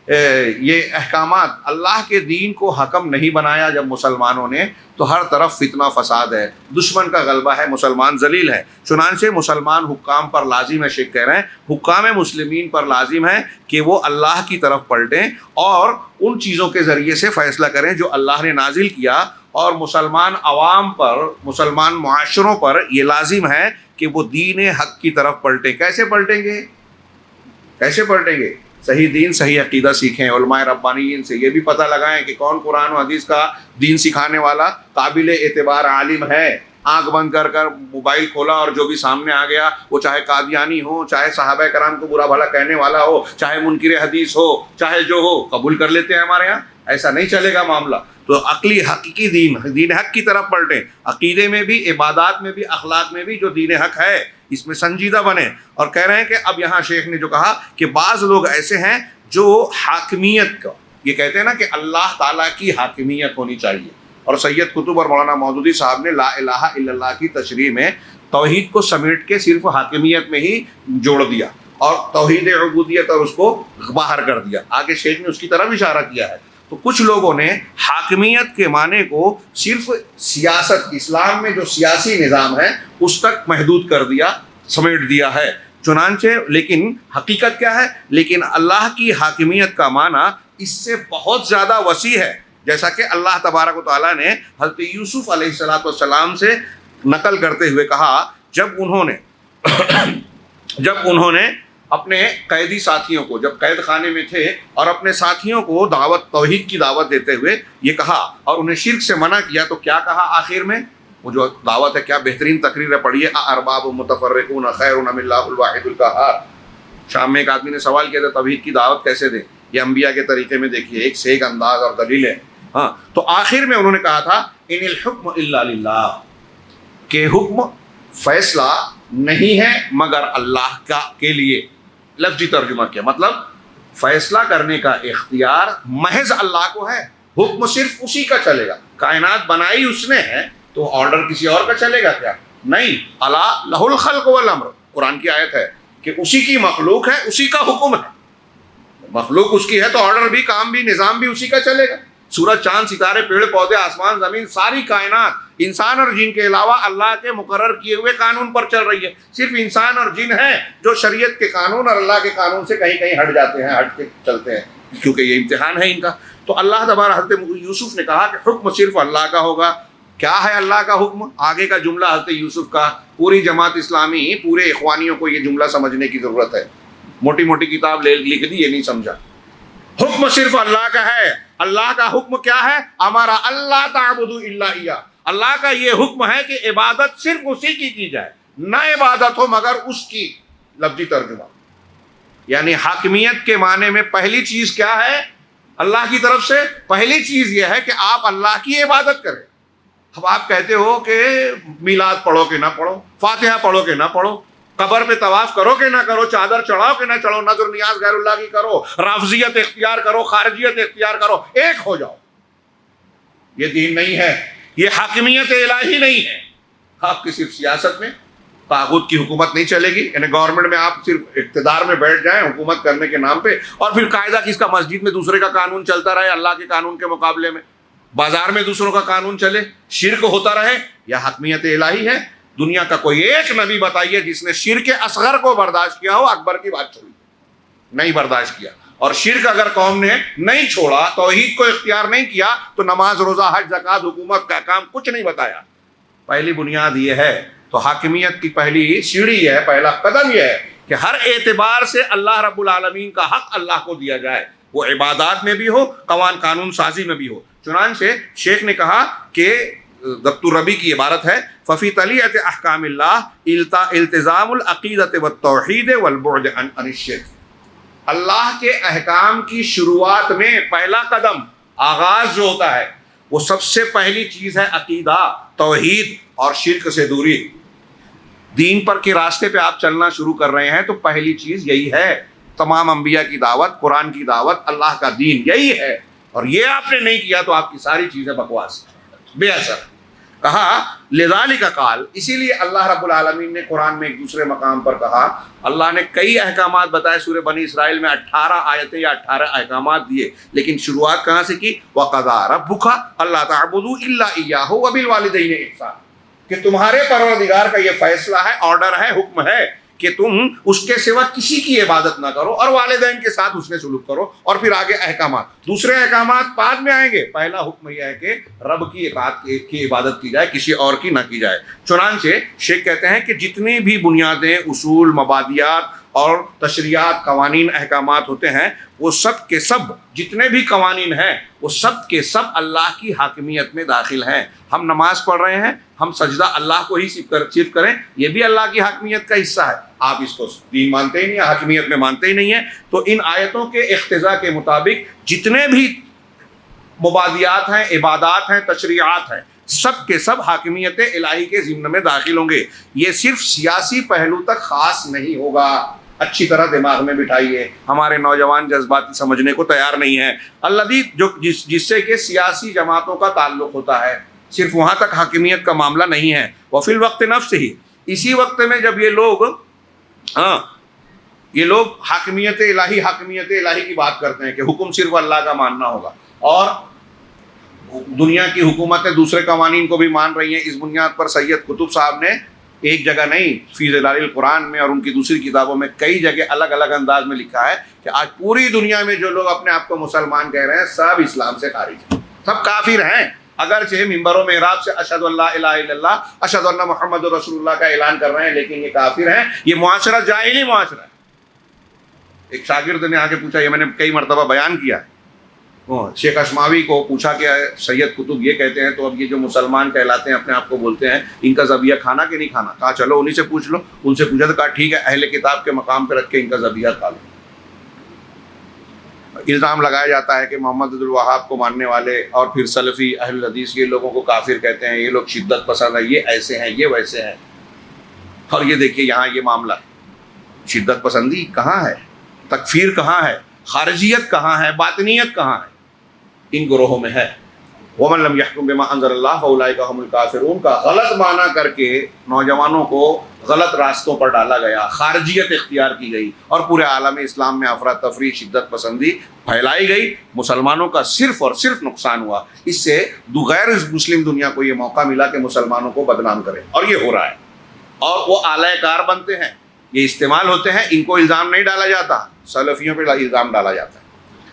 S2: یہ احکامات، اللہ کے دین کو حکم نہیں بنایا جب مسلمانوں نے، تو ہر طرف فتنہ فساد ہے، دشمن کا غلبہ ہے، مسلمان ذلیل ہے. چنانچہ مسلمان حکام پر لازم ہے، شیخ کہہ رہے ہیں حکام مسلمین پر لازم ہے کہ وہ اللہ کی طرف پلٹیں اور ان چیزوں کے ذریعے سے فیصلہ کریں جو اللہ نے نازل کیا. اور مسلمان عوام پر، مسلمان معاشروں پر یہ لازم ہے کہ وہ دین حق کی طرف پلٹیں. کیسے پلٹیں گے؟ کیسے پلٹیں گے؟ صحیح دین، صحیح عقیدہ سیکھیں، علماء ربانیین سے یہ بھی پتہ لگائیں کہ کون قرآن و حدیث کا دین سکھانے والا قابل اعتبار عالم ہے. آنکھ بند کر موبائل کھولا اور جو بھی سامنے آ گیا، وہ چاہے قادیانی ہو، چاہے صحابہ کرام کو برا بھلا کہنے والا ہو، چاہے منکر حدیث ہو، چاہے جو ہو، قبول کر لیتے ہیں. ہمارے یہاں ایسا نہیں چلے گا معاملہ. تو عقلی حقیقی دین حق کی طرف پلٹیں، عقیدے میں بھی، عبادات میں بھی، اخلاق میں بھی جو دین حق ہے اس میں سنجیدہ بنے. اور کہہ رہے ہیں کہ اب یہاں شیخ نے جو کہا کہ بعض لوگ ایسے ہیں جو حاکمیت کا، یہ کہتے ہیں نا کہ اللہ تعالیٰ کی حاکمیت ہونی چاہیے. اور سید قطب اور مولانا مودودی صاحب نے لا الہ الا اللہ کی تشریح میں توحید کو سمیٹ کے صرف حاکمیت میں ہی جوڑ دیا اور توحید عبودیت اور اس کو باہر کر دیا. آگے شیخ نے اس کی طرف اشارہ کیا ہے. تو کچھ لوگوں نے حاکمیت کے معنی کو صرف سیاست، اسلام میں جو سیاسی نظام ہے اس تک محدود کر دیا، سمیٹ دیا ہے. چنانچہ لیکن حقیقت کیا ہے؟ لیکن اللہ کی حاکمیت کا معنی اس سے بہت زیادہ وسیع ہے. جیسا کہ اللہ تبارک و تعالیٰ نے حضرت یوسف علیہ السلام سے نقل کرتے ہوئے کہا، جب انہوں نے اپنے قیدی ساتھیوں کو، جب قید خانے میں تھے اور اپنے ساتھیوں کو توحید کی دعوت دیتے ہوئے یہ کہا اور انہیں شرک سے منع کیا، تو کیا کہا آخر میں؟ وہ جو دعوت ہے، کیا بہترین تقریر ہے، پڑھیے، ارباب متفرقون خیر ام اللہ الواحد القہار. شام میں ایک آدمی نے سوال کیا تھا توحید کی دعوت کیسے دیں؟ یہ انبیاء کے طریقے میں دیکھیے، ایک سے ایک انداز اور دلیل ہے. ہاں تو آخر میں انہوں نے کہا تھا ان الحکم الا للہ، کہ حکم، فیصلہ نہیں ہے مگر اللہ کے لیے. لفظی ترجمہ کیا مطلب؟ فیصلہ کرنے کا اختیار محض اللہ کو ہے، حکم صرف اسی کا چلے گا. کائنات بنائی اس نے ہے تو آرڈر کسی اور کا چلے گا کیا؟ نہیں. الا لہ الخلق والامر، قرآن کی آیت ہے کہ اسی کی مخلوق ہے، اسی کا حکم ہے. مخلوق اس کی ہے تو آرڈر بھی، کام بھی، نظام بھی اسی کا چلے گا. سورج، چاند، ستارے، پیڑ پودے، آسمان، زمین، ساری کائنات انسان اور جن کے علاوہ اللہ کے مقرر کیے ہوئے قانون پر چل رہی ہے. صرف انسان اور جن ہیں جو شریعت کے قانون اور اللہ کے قانون سے کہیں کہیں ہٹ جاتے ہیں، ہٹ کے چلتے ہیں، کیونکہ یہ امتحان ہے ان کا. تو اللہ تبارک حضرت یوسف نے کہا کہ حکم صرف اللہ کا ہوگا. کیا ہے اللہ کا حکم؟ آگے کا جملہ حضرت یوسف کا. پوری جماعت اسلامی، پورے اخوانیوں کو یہ جملہ سمجھنے کی ضرورت ہے. موٹی موٹی کتاب لکھ دی، یہ نہیں سمجھا. حکم صرف اللہ کا ہے. اللہ کا حکم کیا ہے؟ ہمارا اللہ تعبدوا الا ایاہ. اللہ کا یہ حکم ہے کہ عبادت صرف اسی کی جائے، نہ عبادت ہو مگر اس کی. لفظی ترجمہ یعنی حاکمیت کے معنی میں پہلی چیز کیا ہے؟ اللہ کی طرف سے پہلی چیز یہ ہے کہ آپ اللہ کی عبادت کریں. اب آپ کہتے ہو کہ میلاد پڑھو کہ نہ پڑھو, فاتحہ پڑھو کہ نہ پڑھو, قبر پہ طواف کرو کہ نہ کرو, چادر چڑھاؤ کہ نہ چڑھو, نظر نیاز غیر اللہ کی کرو, رافضیت اختیار کرو, خارجیت اختیار کرو, ایک ہو جاؤ. یہ دین نہیں ہے, یہ حاکمیت الہی نہیں ہے. آپ کی صرف سیاست میں طاغوت کی حکومت نہیں چلے گی, یعنی گورنمنٹ میں آپ صرف اقتدار میں بیٹھ جائیں حکومت کرنے کے نام پہ, اور پھر قاعدہ کس کا مسجد میں دوسرے کا قانون چلتا رہے اللہ کے قانون کے مقابلے میں, بازار میں دوسروں کا قانون چلے, شرک ہوتا رہے. یا حاکمیت الہی ہے. دنیا کا کوئی ایک نبی بتائیے جس نے شرک اصغر کو برداشت کیا ہو. اکبر کی بات چھوڑی, نہیں برداشت کیا. اور شرک اگر قوم نے نہیں چھوڑا, توحید کو اختیار نہیں کیا, تو نماز, روزہ, حج, زکوٰۃ, حکومت کا کام کچھ نہیں بتایا. پہلی بنیاد یہ ہے. تو حاکمیت کی پہلی سیڑھی ہے, پہلا قدم یہ ہے کہ ہر اعتبار سے اللہ رب العالمین کا حق اللہ کو دیا جائے, وہ عبادات میں بھی ہو, قانون سازی میں بھی ہو. چنانچہ شیخ نے کہا کہ دکتور ربی کی عبارت ہے, ففی طلیعۃ احکام اللہ التزام العقیدۃ والتوحید والبعد عن الشرک. اللہ کے احکام کی شروعات میں پہلا قدم, آغاز جو ہوتا ہے, وہ سب سے پہلی چیز ہے عقیدہ, توحید اور شرک سے دوری. دین پر کے راستے پہ آپ چلنا شروع کر رہے ہیں تو پہلی چیز یہی ہے. تمام انبیاء کی دعوت, قرآن کی دعوت, اللہ کا دین یہی ہے. اور یہ آپ نے نہیں کیا تو آپ کی ساری چیزیں بکواس, بے اثر. کہا لذالک قال, اسی لیے اللہ رب العالمین نے قرآن میں ایک دوسرے مقام پر کہا, اللہ نے کئی احکامات بتائے. سورہ بنی اسرائیل میں 18 آیتیں یا 18 احکامات دیے, لیکن شروعات کہاں سے کی؟ وَقَضَىٰ رَبُّكَ أَلَّا تَعْبُدُوا إِلَّا إِيَّاهُ وَبِالْوَالِدَيْنِ إِحْسَانًا, کہ تمہارے پروردگار کا یہ فیصلہ ہے, آرڈر ہے, حکم ہے کہ تم اس کے سوا کسی کی عبادت نہ کرو اور والدین کے ساتھ اس نے سلوک کرو. اور پھر آگے احکامات, دوسرے احکامات بعد میں آئیں گے. پہلا حکم یہ ہے کہ رب کی عبادت کی جائے, کسی اور کی نہ کی جائے. چنانچہ شیخ کہتے ہیں کہ جتنی بھی بنیادیں, اصول, مبادیات اور تشریعات, قوانین, احکامات ہوتے ہیں, وہ سب کے سب, جتنے بھی قوانین ہیں وہ سب کے سب اللہ کی حاکمیت میں داخل ہیں. ہم نماز پڑھ رہے ہیں, ہم سجدہ اللہ کو ہی صرف کریں, یہ بھی اللہ کی حاکمیت کا حصہ ہے. آپ اس کو دین مانتے ہی نہیں, حاکمیت میں مانتے ہی نہیں ہیں. تو ان آیتوں کے اقتضاء کے مطابق جتنے بھی مبادیات ہیں, عبادات ہیں, تشریعات ہیں, سب کے سب حاکمیت الہی کے ضمن میں داخل ہوں گے. یہ صرف سیاسی پہلو تک خاص نہیں ہوگا. اچھی طرح دماغ میں بٹھائیے, ہمارے نوجوان جذباتی سمجھنے کو تیار نہیں ہیں. جس سے کہ سیاسی جماعتوں کا تعلق ہوتا ہے, صرف وہاں تک حاکمیت کا معاملہ نہیں ہے. وفی الوقت نفس ہی, اسی وقت میں جب یہ لوگ حاکمیت الہی کی بات کرتے ہیں کہ حکم صرف اللہ کا ماننا ہوگا, اور دنیا کی حکومتیں دوسرے قوانین کو بھی مان رہی ہیں, اس بنیاد پر سید قطب صاحب نے ایک جگہ نہیں, فی ظلال القرآن میں اور ان کی دوسری کتابوں میں کئی جگہ الگ الگ انداز میں لکھا ہے کہ آج پوری دنیا میں جو لوگ اپنے آپ کو مسلمان کہہ رہے ہیں, سب اسلام سے خارج ہیں, سب کافر ہیں. اگرچہ ممبر و محراب سے اشہد ان لا الہ الا اللہ, اشہد ان محمد رسول اللہ کا اعلان کر رہے ہیں, لیکن یہ کافر ہیں. یہ معاشرہ جاہلی معاشرہ ہے. ایک شاگرد نے آ کے پوچھا, یہ میں نے کئی مرتبہ بیان کیا ہے, شیخ اشماوی کو پوچھا کہ سید قطب یہ کہتے ہیں, تو اب یہ جو مسلمان کہلاتے ہیں, اپنے آپ کو بولتے ہیں, ان کا ذبیحہ کھانا کہ نہیں کھانا؟ کہا چلو انہی سے پوچھ لو. ان سے پوچھا تو کہا ٹھیک ہے, اہل کتاب کے مقام پہ رکھ کے ان کا ذبیحہ کھا لو. الزام لگایا جاتا ہے کہ محمد عبد الوہاب کو ماننے والے اور پھر سلفی اہل حدیث یہ لوگوں کو کافر کہتے ہیں, یہ لوگ شدت پسند ہیں, یہ ایسے ہیں, یہ ویسے ہیں. اور یہ دیکھیے یہاں یہ معاملہ ہے, شدت پسندی کہاں ہے, تکفیر کہاں ہے, خارجیت کہاں ہے, باطنیت کہاں ہے؟ ان گروہوں میں ہے. وَمَن لَمْ يَحْكُمْ بِمَا أَنزَلَ اللَّهُ فَأُولَٰئِكَ هُمُ الْكَافِرُونَ کا غلط معنی کر کے نوجوانوں کو غلط راستوں پر ڈالا گیا, خارجیت اختیار کی گئی, اور پورے عالم اسلام میں افراتفری, شدت پسندی پھیلائی گئی. مسلمانوں کا صرف اور صرف نقصان ہوا. اس سے غیر مسلم دنیا کو یہ موقع ملا کہ مسلمانوں کو بدنام کرے, اور یہ ہو رہا ہے. اور وہ اعلی کار بنتے ہیں, یہ استعمال ہوتے ہیں. ان کو الزام نہیں ڈالا جاتا, سلفیوں پہ الزام ڈالا جاتا ہے.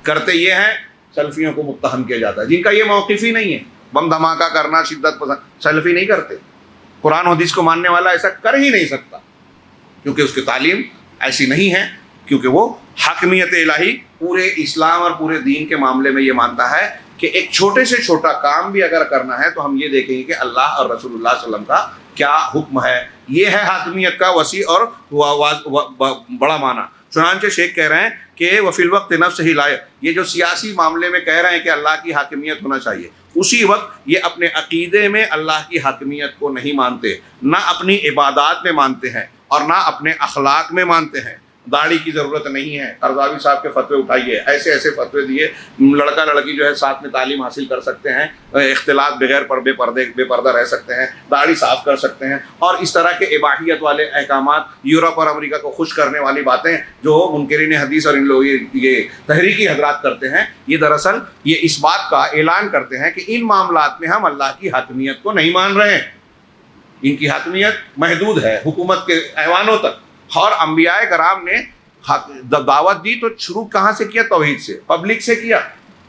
S2: کرتے یہ ہیں, سلفیوں کو متہم کیا جاتا ہے, جن کا یہ موقف ہی نہیں ہے. بم دھماکہ کرنا, شدت پسند, سلفی نہیں کرتے. قرآن حدیث کو ماننے والا ایسا کر ہی نہیں سکتا, کیونکہ اس کی تعلیم ایسی نہیں ہے, کیونکہ وہ حاکمیت الہی پورے اسلام اور پورے دین کے معاملے میں یہ مانتا ہے کہ ایک چھوٹے سے چھوٹا کام بھی اگر کرنا ہے تو ہم یہ دیکھیں گے کہ اللہ اور رسول اللہ صلی اللہ علیہ وسلم کا کیا حکم ہے. یہ ہے حاکمیت کا وسیع اور بڑا معنی. چنانچہ شیخ کہہ رہے ہیں کہ وفی الوقت نفس ہی لائے، یہ جو سیاسی معاملے میں کہہ رہے ہیں کہ اللہ کی حاکمیت ہونا چاہیے، اسی وقت یہ اپنے عقیدے میں اللہ کی حاکمیت کو نہیں مانتے، نہ اپنی عبادات میں مانتے ہیں اور نہ اپنے اخلاق میں مانتے ہیں۔ داڑھی کی ضرورت نہیں ہے، قرضاوی صاحب کے فتوے اٹھائیے، ایسے ایسے فتوے دیے، لڑکا لڑکی جو ہے ساتھ میں تعلیم حاصل کر سکتے ہیں، اختلاط بغیر بے پردہ رہ سکتے ہیں، داڑھی صاف کر سکتے ہیں، اور اس طرح کے اباحیت والے احکامات، یورپ اور امریکہ کو خوش کرنے والی باتیں جو منکرین حدیث اور ان لوگ یہ تحریکی حضرات کرتے ہیں، یہ دراصل یہ اس بات کا اعلان کرتے ہیں کہ ان معاملات میں ہم اللہ کی حاکمیت کو نہیں مان رہے ہیں، ان کی حاکمیت محدود ہے حکومت کے ایوانوں تک۔ اور انبیاء کرام نے دعوت دی تو شروع کہاں سے کیا؟ توحید سے، پبلک سے کیا،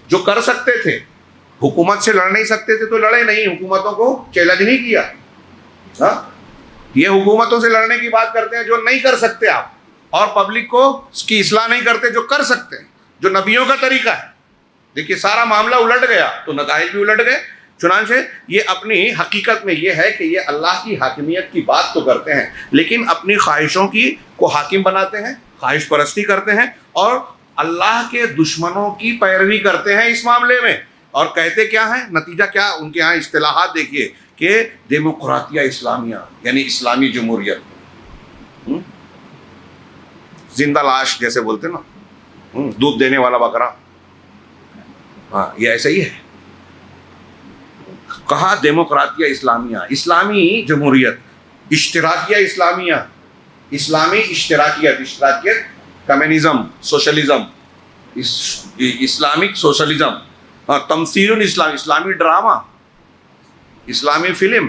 S2: جو کر سکتے تھے۔ حکومت سے لڑ نہیں سکتے تھے تو لڑے نہیں، حکومتوں کو چیلنج نہیں کیا۔ ہاں، یہ حکومتوں سے لڑنے کی بات کرتے ہیں جو نہیں کر سکتے آپ، اور پبلک کو اس کی اصلاح نہیں کرتے جو کر سکتے ہیں، جو نبیوں کا طریقہ ہے۔ دیکھیے سارا معاملہ الٹ گیا تو نتائج بھی الٹ گئے۔ چنانچہ یہ اپنی حقیقت میں یہ ہے کہ یہ اللہ کی حاکمیت کی بات تو کرتے ہیں لیکن اپنی خواہشوں کو حاکم بناتے ہیں، خواہش پرستی کرتے ہیں، اور اللہ کے دشمنوں کی پیروی کرتے ہیں اس معاملے میں۔ اور کہتے کیا ہیں؟ نتیجہ کیا ان کے ہاں اصطلاحات دیکھیے کہ ڈیموکراتیہ اسلامیہ، یعنی اسلامی جمہوریت، زندہ لاش جیسے بولتے نا، دودھ دینے والا بکرا، ہاں یہ ایسا ہی ہے۔ کہا ڈیموکراتیہ اسلامیہ، اسلامی جمہوریت، اشتراکیہ اسلامیہ، اسلامی اشتراکیت کمیونزم، سوشلزم، اسلامک سوشلزم، تمثیل الاسلام، اسلامی ڈرامہ، اسلامی فلم،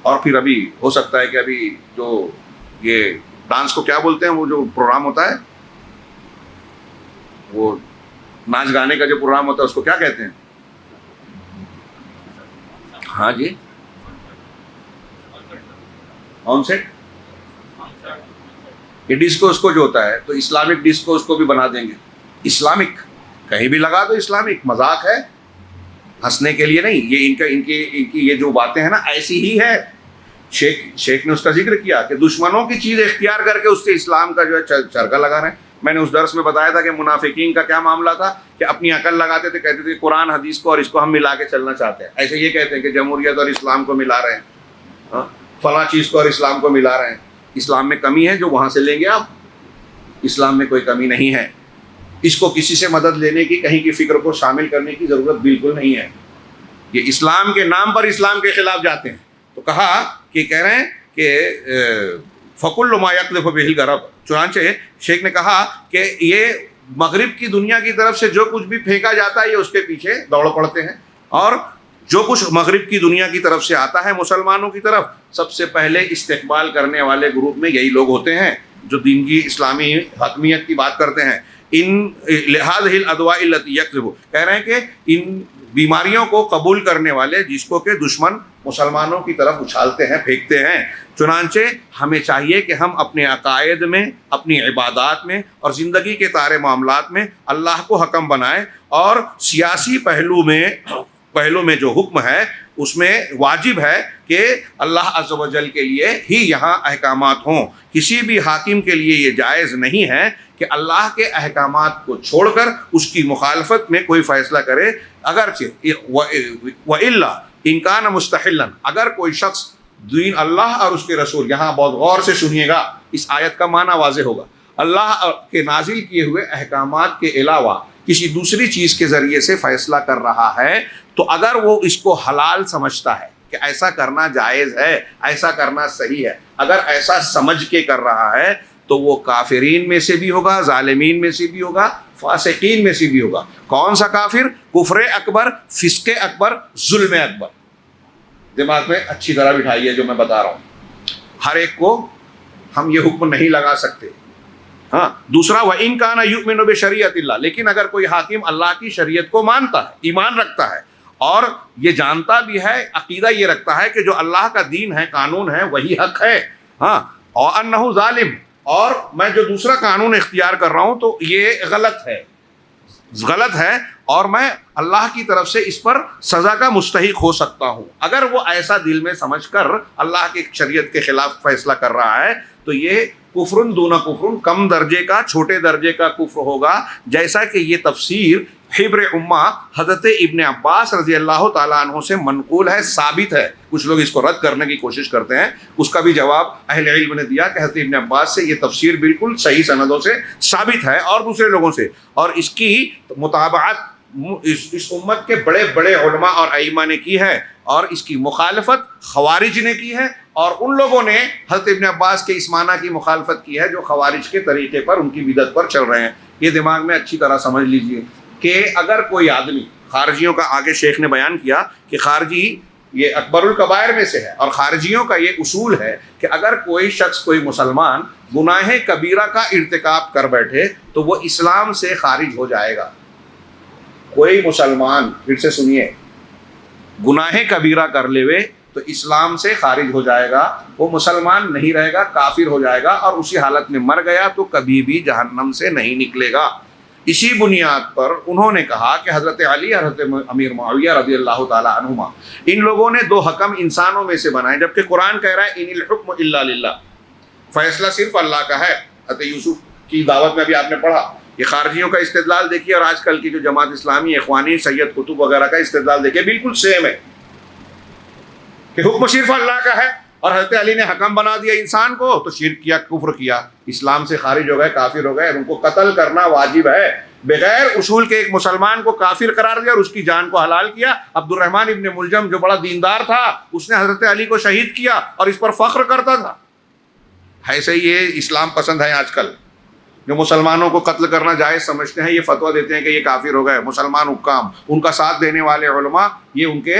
S2: اور پھر ابھی ہو سکتا ہے کہ ابھی جو یہ ڈانس کو کیا بولتے ہیں، وہ جو پروگرام ہوتا ہے، وہ ناچ گانے کا جو پروگرام ہوتا ہے اس کو کیا کہتے ہیں؟ ہاں جی، آن سیٹ، یہ ڈسکو اس کو جو ہوتا ہے تو اسلامک ڈسکو اس کو بھی بنا دیں گے اسلامک، کہیں بھی لگا دو اسلامک، مذاق ہے، ہنسنے کے لیے نہیں۔ یہ ان کی یہ جو باتیں ہیں نا ایسی ہی ہے۔ شیخ نے اس کا ذکر کیا کہ دشمنوں کی چیز اختیار کر کے اس سے اسلام کا جو ہے چرکا لگا رہے ہیں۔ میں نے اس درس میں بتایا تھا کہ منافقین کا کیا معاملہ تھا کہ اپنی عقل لگاتے تھے، کہتے تھے قرآن حدیث کو اور اس کو ہم ملا کے چلنا چاہتے ہیں۔ ایسے یہ کہتے ہیں کہ جمہوریت اور اسلام کو ملا رہے ہیں، فلاں چیز کو اور اسلام کو ملا رہے ہیں۔ اسلام میں کمی ہے جو وہاں سے لیں گے آپ، اسلام میں کوئی کمی نہیں ہے۔ اس کو کسی سے مدد لینے کی، کہیں کی فکر کو شامل کرنے کی ضرورت بالکل نہیں ہے۔ یہ اسلام کے نام پر اسلام کے خلاف جاتے ہیں۔ تو کہا کہ کہہ رہے ہیں کہ فَكُلُّ مَا يَقْذِفُ بِهِ الْغَرَبُ، چنانچہ شیخ نے کہا کہ یہ مغرب کی دنیا کی طرف سے جو کچھ بھی پھینکا جاتا ہے یہ اس کے پیچھے دوڑ پڑتے ہیں، اور جو کچھ مغرب کی دنیا کی طرف سے آتا ہے مسلمانوں کی طرف سب سے پہلے استقبال کرنے والے گروپ میں یہی لوگ ہوتے ہیں جو دین کی اسلامی حاکمیت کی بات کرتے ہیں۔ ان لہذہ الادواء التي يكذب، کہہ رہے ہیں کہ ان بیماریوں کو قبول کرنے والے جس کو کہ دشمن مسلمانوں کی طرف اچھالتے ہیں، پھینکتے ہیں۔ چنانچہ ہمیں چاہیے کہ ہم اپنے عقائد میں، اپنی عبادات میں اور زندگی کے سارے معاملات میں اللہ کو حکم بنائیں، اور سیاسی پہلو میں جو حکم ہے اس میں واجب ہے کہ اللہ عز و جل کے لیے ہی یہاں احکامات ہوں۔ کسی بھی حاکم کے لیے یہ جائز نہیں ہے کہ اللہ کے احکامات کو چھوڑ کر اس کی مخالفت میں کوئی فیصلہ کرے، اگرچہ وَإِلَّا إِن كَانَ مُسْتَحِلًا، اگر کوئی شخص دین اللہ اور اس کے رسول، یہاں بہت غور سے سنیے گا، اس آیت کا معنی واضح ہوگا، اللہ کے نازل کیے ہوئے احکامات کے علاوہ کسی دوسری چیز کے ذریعے سے فیصلہ کر رہا ہے تو اگر وہ اس کو حلال سمجھتا ہے کہ ایسا کرنا جائز ہے، ایسا کرنا صحیح ہے، اگر ایسا سمجھ کے کر رہا ہے تو وہ کافرین میں سے بھی ہوگا، ظالمین میں سے بھی ہوگا، فاسقین میں سے بھی ہوگا۔ کون سا کافر؟ کفر اکبر، فسق اکبر، ظلم اکبر۔ دماغ میں اچھی طرح بٹھائیے جو میں بتا رہا ہوں، ہر ایک کو ہم یہ حکم نہیں لگا سکتے۔ ہاں، دوسرا وَإِن كَانَ يُؤْمِنُ بِشَرِيعَةِ اللَّهِ، لیکن اگر کوئی حاکم اللہ کی شریعت کو مانتا ہے، ایمان رکھتا ہے اور یہ جانتا بھی ہے، عقیدہ یہ رکھتا ہے کہ جو اللہ کا دین ہے، قانون ہے، وہی حق ہے، ہاں، وَأَنَّهُ ظالم، اور میں جو دوسرا قانون اختیار کر رہا ہوں تو یہ غلط ہے اور میں اللہ کی طرف سے اس پر سزا کا مستحق ہو سکتا ہوں. اگر وہ ایسا دل میں سمجھ کر اللہ کی شریعت کے خلاف فیصلہ کر رہا ہے تو یہ کفرن دون کفرن، کم درجے کا، چھوٹے درجے کا کفر ہوگا، جیسا کہ یہ تفسیر حبر امہ حضرت ابن عباس رضی اللہ تعالیٰ عنہ سے منقول ہے، ثابت ہے. کچھ لوگ اس کو رد کرنے کی کوشش کرتے ہیں، اس کا بھی جواب اہل علم نے دیا کہ حضرت ابن عباس سے یہ تفسیر بالکل صحیح سندوں سے ثابت ہے اور دوسرے لوگوں سے، اور اس کی مطابعت اس امت کے بڑے بڑے علماء اور ائمہ نے کی ہے، اور اس کی مخالفت خوارج نے کی ہے، اور ان لوگوں نے حضرت ابن عباس کے اس معنی کی مخالفت کی ہے جو خوارج کے طریقے پر، ان کی بدعت پر چل رہے ہیں. یہ دماغ میں اچھی طرح سمجھ لیجئے کہ اگر کوئی آدمی، خارجیوں کا آگے شیخ نے بیان کیا کہ خارجی یہ اکبر الکبائر میں سے ہے، اور خارجیوں کا یہ اصول ہے کہ اگر کوئی شخص، کوئی مسلمان گناہ کبیرہ کا ارتکاب کر بیٹھے تو وہ اسلام سے خارج ہو جائے گا. کوئی مسلمان، پھر سے سنیے، گناہ کبیرہ کر لیوے تو اسلام سے خارج ہو جائے گا، وہ مسلمان نہیں رہے گا، کافر ہو جائے گا، اور اسی حالت میں مر گیا تو کبھی بھی جہنم سے نہیں نکلے گا. اسی بنیاد پر انہوں نے کہا کہ حضرت علی، حضرت امیر معاویہ رضی اللہ تعالی عنہما، ان لوگوں نے دو حکم انسانوں میں سے بنائے، جبکہ قرآن کہہ رہا ہے ان الحکم الا للہ، فیصلہ صرف اللہ کا ہے. حضرت یوسف کی دعوت میں بھی آپ نے پڑھا. یہ خارجیوں کا استدلال دیکھیے اور آج کل کی جو جماعت اسلامی، اخوانی، سید قطب وغیرہ کا استدلال دیکھیے، بالکل سیم ہے کہ حکم صرف اللہ کا ہے، اور حضرت علی نے حکم بنا دیا انسان کو تو شرک کیا، کفر کیا، اسلام سے خارج ہو گئے، کافر ہو گئے. ان کو قتل کرنا واجب ہے. بغیر اصول کے ایک مسلمان کو کافر قرار دیا اور اس کی جان کو حلال کیا. عبد الرحمن ابن ملجم جو بڑا دیندار تھا، اس نے حضرت علی کو شہید کیا اور اس پر فخر کرتا تھا. ایسے ہی یہ اسلام پسند ہے آج کل، جو مسلمانوں کو قتل کرنا جائز سمجھتے ہیں، یہ فتویٰ دیتے ہیں کہ یہ کافر ہو گئے. مسلمان حکام، ان کا ساتھ دینے والے علماء، یہ ان کے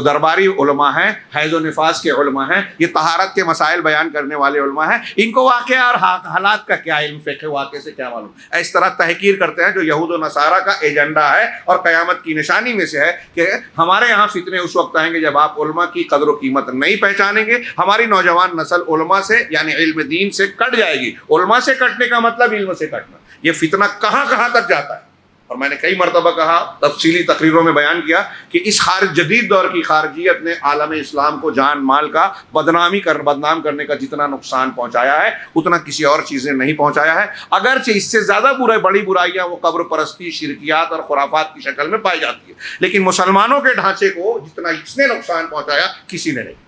S2: درباری علماء ہیں، حیض و نفاس کے علماء ہیں، یہ طہارت کے مسائل بیان کرنے والے علماء ہیں. ان کو واقعہ اور حالات کا کیا علم، فقہ واقعے سے کیا معلوم. اس طرح تحقیر کرتے ہیں جو یہود و نصارہ کا ایجنڈا ہے اور قیامت کی نشانی میں سے ہے کہ ہمارے یہاں فتنے اس وقت آئیں گے جب آپ علماء کی قدر و قیمت نہیں پہچانیں گے. ہماری نوجوان نسل علماء سے، یعنی علم دین سے کٹ جائے گی. علماء سے کٹنے کا مطلب علم سے کٹنا. یہ فتنہ کہاں کہاں تک جاتا ہے، اور میں نے کئی مرتبہ کہا، تفصیلی تقریروں میں بیان کیا کہ اس جدید دور کی خارجیت نے عالم اسلام کو جان مال کا بدنام کرنے کا جتنا نقصان پہنچایا ہے اتنا کسی اور چیز نے نہیں پہنچایا ہے. اگرچہ اس سے زیادہ بڑی برائیاں وہ قبر پرستی، شرکیات اور خرافات کی شکل میں پائی جاتی ہے، لیکن مسلمانوں کے ڈھانچے کو جتنا اس نے نقصان پہنچایا کسی نے نہیں.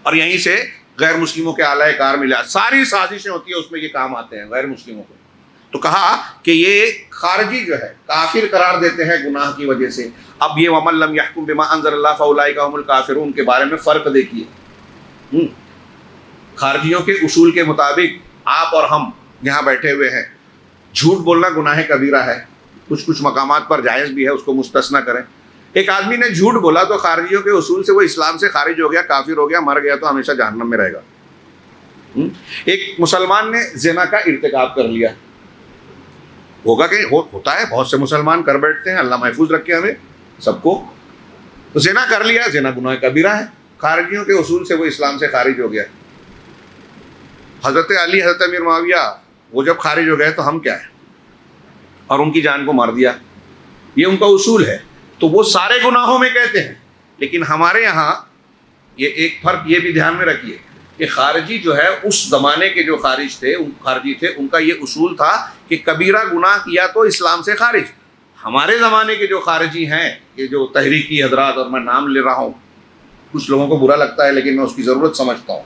S2: اور یہیں سے غیر مسلموں کے اعلی کار ملا، ساری سازشیں ہوتی ہیں، اس میں یہ کام آتے ہیں غیر مسلموں کو. تو کہا کہ یہ خارجی جو ہے کافر قرار دیتے ہیں گناہ کی وجہ سے. اب یہ وَمَن لَّمْ يَحْكُم بِمَا أَنزَلَ اللَّهُ فَأُولَٰئِكَ هُمُ الْكَافِرُونَ کے بارے میں فرق دیکھیے. خارجیوں کے اصول کے مطابق آپ اور ہم یہاں بیٹھے ہوئے ہیں، جھوٹ بولنا گناہ کبیرہ ہے، کچھ مقامات پر جائز بھی ہے، اس کو مستثنیٰ کریں. ایک آدمی نے جھوٹ بولا تو خارجیوں کے اصول سے وہ اسلام سے خارج ہو گیا، کافر ہو گیا، مر گیا تو ہمیشہ جہنم میں رہے گا. ایک مسلمان نے زنا کا ارتکاب کر لیا، ہوگا کہ ہوتا ہے، بہت سے مسلمان کر بیٹھتے ہیں، اللہ محفوظ رکھے ہمیں سب کو. تو زنا کر لیا، زنا گناہ کبیرہ ہے، خارجیوں کے اصول سے وہ اسلام سے خارج ہو گیا. حضرت علی، حضرت امیر معاویہ وہ جب خارج ہو گئے تو ہم کیا ہے، اور ان کی جان کو مار دیا. یہ ان کا اصول ہے. تو وہ سارے گناہوں میں کہتے ہیں، لیکن ہمارے یہاں یہ ایک فرق یہ بھی دھیان میں رکھیے کہ خارجی جو ہے اس زمانے کے جو خارجی تھے ان کا یہ اصول تھا کہ کبیرہ گناہ کیا تو اسلام سے خارج. ہمارے زمانے کے جو خارجی ہیں، یہ جو تحریکی حضرات، اور میں نام لے رہا ہوں، کچھ لوگوں کو برا لگتا ہے لیکن میں اس کی ضرورت سمجھتا ہوں،